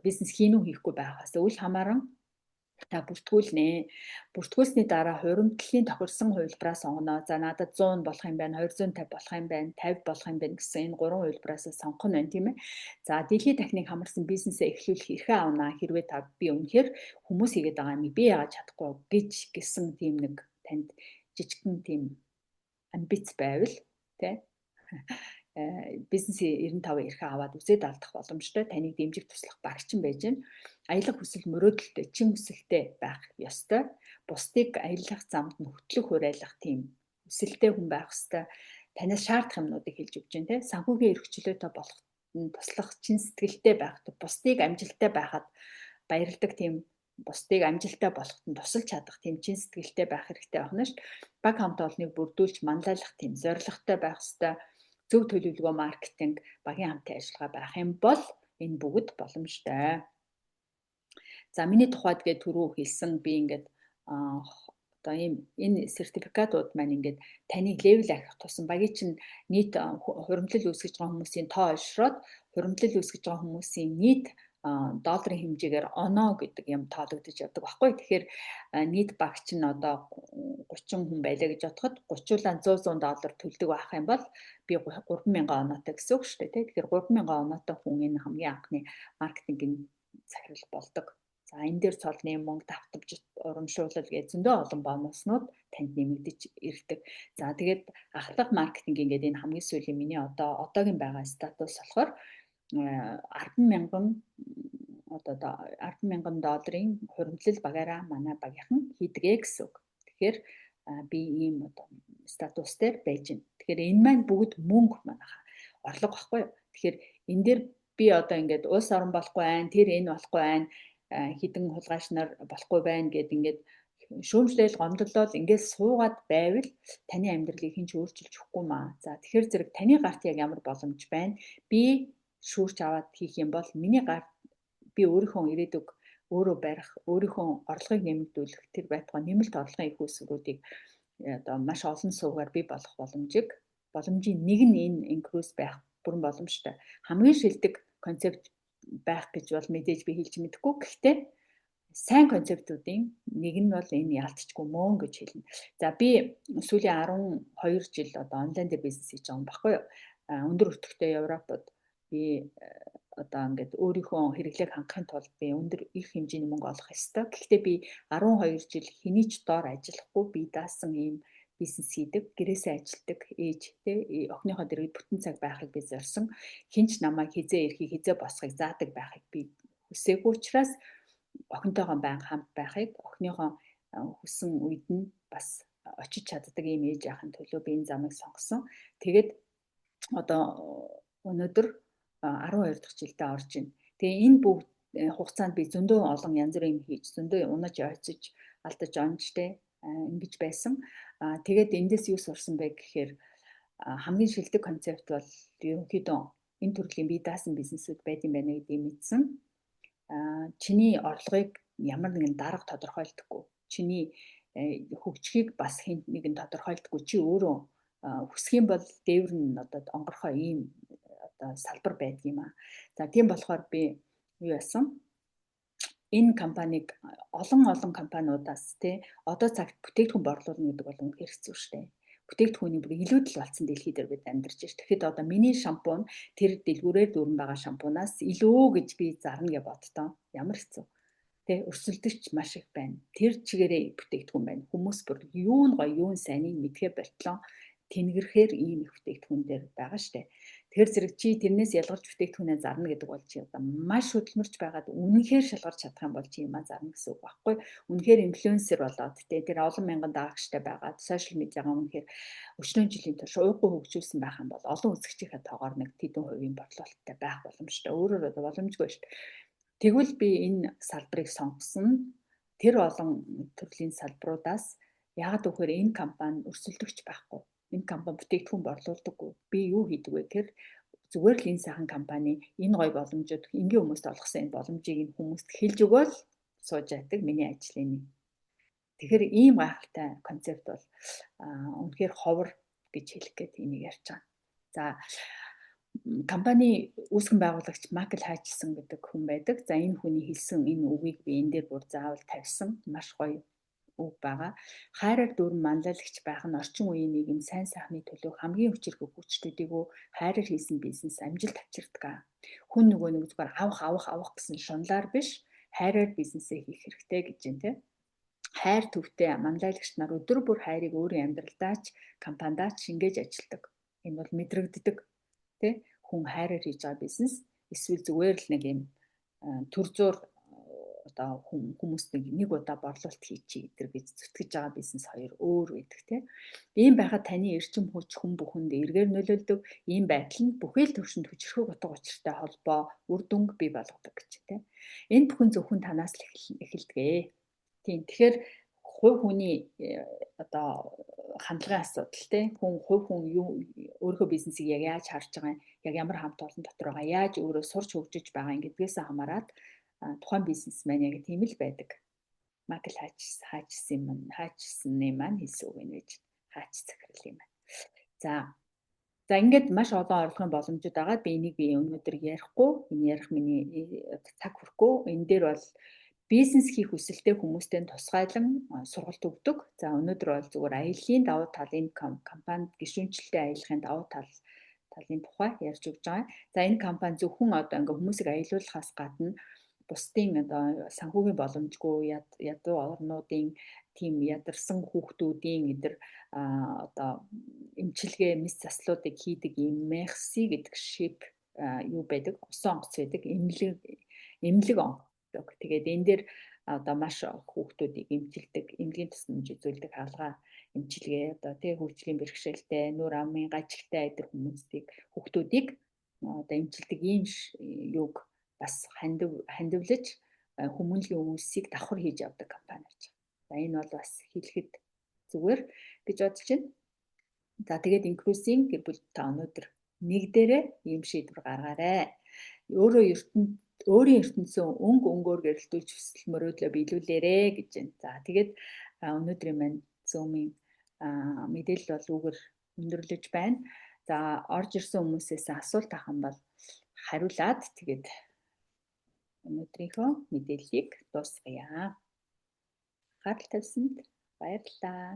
Бизнес хийн үү хийхгүй байхаас үл хамааран та бүртгүүлнэ. Бүртгүүлсний дараа хуримтлалын тохирсон хувилбараа сонгоно. За надад 100 болох юм байна, 250 болох юм байна, 50 болох юм байна гэсэн энэ гурван хувилбараас сонгох нь байна тийм ээ. За дэлхийд дахныг хамарсан бизнесээ эхлүүлэх эрхээ авна. Хэрвээ та би үнэхээр хүмүүс хийгээд байгаа юм би яагаад чадахгүй гэсэн тийм нэг танд жижигхэн тийм амбиц байвал тий бизнесийн 95 эрхээ аваад үзээд алдах боломжтой таныг дэмжих туслах багч нь байж гэн аялах хүсэл мөрөөдөлтэй чин хүсэлтэй байх ёстой. Бусдыг аялах замд нь хөтлөх хуриалах тийм хүсэлтэй хүн байх ёстой. Танаас шаардах юмнуудыг хэлж өгч гэн тий санхүүгийн эрхчлөөтэй болох туслах чин сэтгэлтэй байх, бусдыг амжилттай байхад баярладаг тийм бусдыг амжилттай болоход нь тусалж чадах тийм чин сэтгэлтэй байх хэрэгтэй байна шүү дээ. Баг хамт олныг бүрдүүлж манлайлах тийм зорилготой байх ёстой. Зөв төлөвлөгөө маркетинг, багийн хамтын ажиллагаа байх юм бол энэ бүгд боломжтой. За миний тухайд гээд түрүү хэлсэн би ингээд одоо энэ сертификатууд маань ингээд таныг левел архих тусам багийн чинь нийт хуримтлал үүсгэж байгаа хүмүүсийн тоо олшроод хуримтлал үүсгэж байгаа хүмүүсийн нийт долларын хэмжээгээр оноо гэдэг юм тоологдож явдаг байхгүй. Тэгэхээр нийт багч нь одоо 30 хүн байлаа гэж бодоход 30-уулаа 100 доллар төлдөг байх юм бол би 3,000 оноотой гэсэн үг шүү дээ. Тэгэхээр 3,000 оноотой хүн энэ хамгийн анхны маркетингийн захирал болдог. За энэ дээр цолны мөнгө давтамж урамшуулал гэж зөндөө олон бонуснууд танд нэмэгдэж ирдэг. За тэгээд ахлах маркетинг ингээд энэ хамгийн сүүлийн миний одоогийн байгаа статус болохоор 10,000 долларын хуримтлал багаараа манай багийнхан хийдгээ гэсэн үг. Тэгэхээр би ийм статус дээр байж байна. Тэгэхээр энэ маань бүгд мөнгө манайха орлого баггүй юу? Тэгэхээр энэ дээр би одоо ингээд улс орон болохгүй байна, тэр энэ болохгүй байна, хідэн хулгайч нар болохгүй байна гэд ингээд шүүмжлэл гомдлол ингээд суугаад байвал таны амьдралыг хинч өөрчилж өгөхгүй маа. За тэгэхээр зэрэг таны гарт яг ямар боломж байна? Би шүүрч аваад хийх юм бол миний гар би өөрийнхөө ирээдүг өөрөө барих, өөрийнхөө орлогыг нэмэгдүүлэх, тэр байтугай нэмэлт орлогын их үүсвэрүүдийг одоо маш олон сувгаар бий болох боломжийн нэг нь энэ инкрус байх бүрэн боломжтой. Хамгийн шилдэг концепт байх гэж бол мэдээж би хэлж мэдэхгүй. Гэхдээ сайн концептуудын нэг нь бол энэ ялцчгүй мөн гэж хэлнэ. За би сүүлийн 12 жил одоо онлайн дээр бизнес хийж байгаа юм баггүй юу? Өндөр өртөгтэй Европод би одоо ингээд өөрийнхөө хэрэглээг хангахын тулд би өндөр их хэмжээний мөнгө олох ёстой. Гэхдээ би 12 жил хэний ч доор ажиллахгүй би даасан ийм бизнес хийдэг, гэрээсээ ажилдаг ээж тий охиныхоо дэргэд бүтэн цаг байхыг би зорьсон. Хинч намайг хизээ ирэхийг хизээ босхийг заадаг байхыг би хүсээгүй учраас охинтойгоо байнга хамт байхыг охиныхоо хүссэн үед нь бас очиж чаддаг ийм ээж ахын төлөө би энэ замыг сонгосон. Тэгээд одоо өнөөдөр 12 дахь жилдээ орж байна. Тэгээ энэ бүгд хугацаанд би зөндөө олон янз бүрийн юм хийж, зөндөө унаж ойцож, алдаж онжтэй ингэж байсан. Тэгээд эндээс юу сурсан бэ гэхээр хамгийн шилдэг концепт бол ерөнхийдөө энэ төрлийн бие даасан бизнесүүд байд юм байна гэдгийг мэдсэн. Чиний орлогыг ямар нэгэн дарга тодорхойлдоггүй. Чиний хөгжихийг бас хэн нэгэн тодорхойлдоггүй. Чи өөрөө хүсэх юм бол дээвэр нь одоо онгорхоо ийм одоо салбар байдаг юм аа. За тийм болохоор би юу яасан? Энэ компанийг олон компаниудаас тий одоо цагт бүтээгдэхүүн борлуулна гэдэг бол үнэхээр хэцүү шттэ. Бүтээгдэхүүний бүр илүүдэл болсон дэлхий дээр бид амьдарч байна. Тэгэхэд одоо миний шампунь тэр дэлгүүрээр дүүрэн байгаа шампунаас илүү гэж би зарна гэж бодтоо. Ямар хэцүү. Тэ өрсөлдөгч маш их байна. Тэр чигээрээ бүтээгдэхүүн байна. Хүмүүс бүр юу нь гоё, юу нь сайныг мэдхээ болтлоо. Тэнгэрхээр ийм их бүтээгдэхүүн дээр байгаа штэ. Тэгэхээр зэрэг чи тэрнээс ялгарч бүтээгдэхүүнээ зарна гэдэг бол чи одоо маш хөдөлмөрч байгаад үнэнхээр шалгарч чадах юм бол чи юмаа зарна гэсэн үг байхгүй. Үнэнхээр инфлюенсер болоод тэр олон мянган даагчтай байгаад сошиал медиагаа үнэнхээр өчнөө жилийн турш ууггүй хөгжүүлсэн байх юм бол олон үзэгчийнхээ тоогоор нэг тэдэн хувийн борлуулалттай байх боломжтой. Өөрөөр одоо боломжгүй шүү дээ. Тэгвэл би энэ салбарыг сонгосон. Тэр олон төрлийн салбаруудаас яагаад гэвэл энэ компани өрсөлдөгч байхгүй. Энэ компани бүтээгдэхүүн борлуулдаггүй. Би юу хийдэг вэ гэхээр зүгээр л энэ сайхан компани энэ гоё боломжууд энгийн хүмүүст олгосон энэ боломжийг энэ хүмүүст хэлж өгөөл сууж байдаг миний ажлын нэг. Тэгэхээр ийм гайхалтай концепт бол үнэхээр ховор гэж хэлэх гээд энийг ярьж байгаа. За компани үүсгэн байгуулагч Майкл Хайчсон гэдэг хүн байдаг. За энэ хүний хэлсэн энэ үгийг би энэ дээр бүр заавал тавьсан. Маш гоё үг байгаа. Хайраар дүүрэн манлайлагч байх нь орчин үеийн нийгэм сайн сайхны төлөө хамгийн хүчирхэг хүчтэйг хайраар хийсэн бизнес амжилт авчирдаг. Хүн нөгөө нэг зүгээр авах гэсэн шунлаар биш, хайраар бизнесээ хийх хэрэгтэй гэж байна те. Хайр төвтэй манлайлагч нар өдөр бүр хайрыг өөрийн амьдралдаач, компанидаач шингээж ажилдаг. Энэ бол мэдрэгддэг. Тэ хүн хайраар хийж байгаа бизнес эсвэл зүгээр л нэг юм төр зуур одоо хүмүүст нэг удаа борлуулалт хийчихье гэж зүтгэж байгаа бизнес хоёр өөр байдаг тийм. Ийм байхад таны эрчим хүч хүн бүхэнд эргээр нөлөөлдөг. Ийм байдал нь бүхэл төвшөнд хүчрхэг утга учиртай холбоо үр дүнг бий болгодог гэж тийм. Энэ бүхэн зөвхөн танаас л эхэлдэг. Тийм. Тэгэхээр хувь хүний одоо хандлагын асуудал тийм. Хувь хүн юу өөрийнхөө бизнесийг яг яаж харж байгаа юм, яг ямар хамт олон дотор байгаа, яаж өөрөө сурч хөгжиж байгаа юм гэдгээс хамаарат тухайн бизнесмен яг тийм л байдаг. Майкл Хайчсны маань хэлсэн үг энэ гэж хаач захирал юм байна. За ингээд маш олон орлогын боломжууд байгаа. Би энийг өнөөдөр ярихгүй, энэ ярих миний цаг хүрэхгүй. Энэ дээр бол бизнес хийх хүсэлтэй хүмүүстээ тусгайлан сургалт өгдөг. За өнөөдөр бол зүгээр аяллаа давуу талын компанид гишүүнчлэлтэй аялахын давуу талын тухай ярьж өгч байгаа. За энэ компани зөвхөн одоо ингээ хүмүүсийг аялуулахаас гадна бусдын одоо санхүүгийн боломжгүй ядуу орнуудын тийм ядарсан хүүхдүүдийн эдэр одоо эмчилгээ мэс заслуудыг хийдэг юм Merci гэдэг шип юу байдаг, усан онгоц байдаг, эмнэлэг онгоц. Тэгээд энэ дээр одоо маш хүүхдүүдийг эмчилдэг, эмнэлгийн тусламж үзүүлдэг хаалгаа эмчилгээ одоо тий хөгжлийн бэрхшээлтэй, нүур амын гажигтай эдэр хүүхдүүдийг одоо эмчилдэг ийм юг бас хандивлаж хүмүүнлэгийн үйлсийг давхар хийж явдаг компани гэж. За энэ бол бас хэлэхэд зүгээр гэж бодож байна. За тэгээд инклюзийн гэр бүл та өнөөдөр нэг дээрээ ийм шийдвэр гаргаарай. Өөрийн ертөнцөө өнгөөр гэрэлтүүлж хүсэл мөрөөдлөө биелүүлээрэ гэж байна. За тэгээд өнөөдрийн маань Zoom-ийн мэдээлэл бол үгээр өндөрлөж байна. За орж ирсэн хүмүүсээс асуулт авах юм бол хариулаад тэгээд өнөөдрийнхөө мэдээллийг дуусгая. Анхаарал тавьсанд баярлалаа.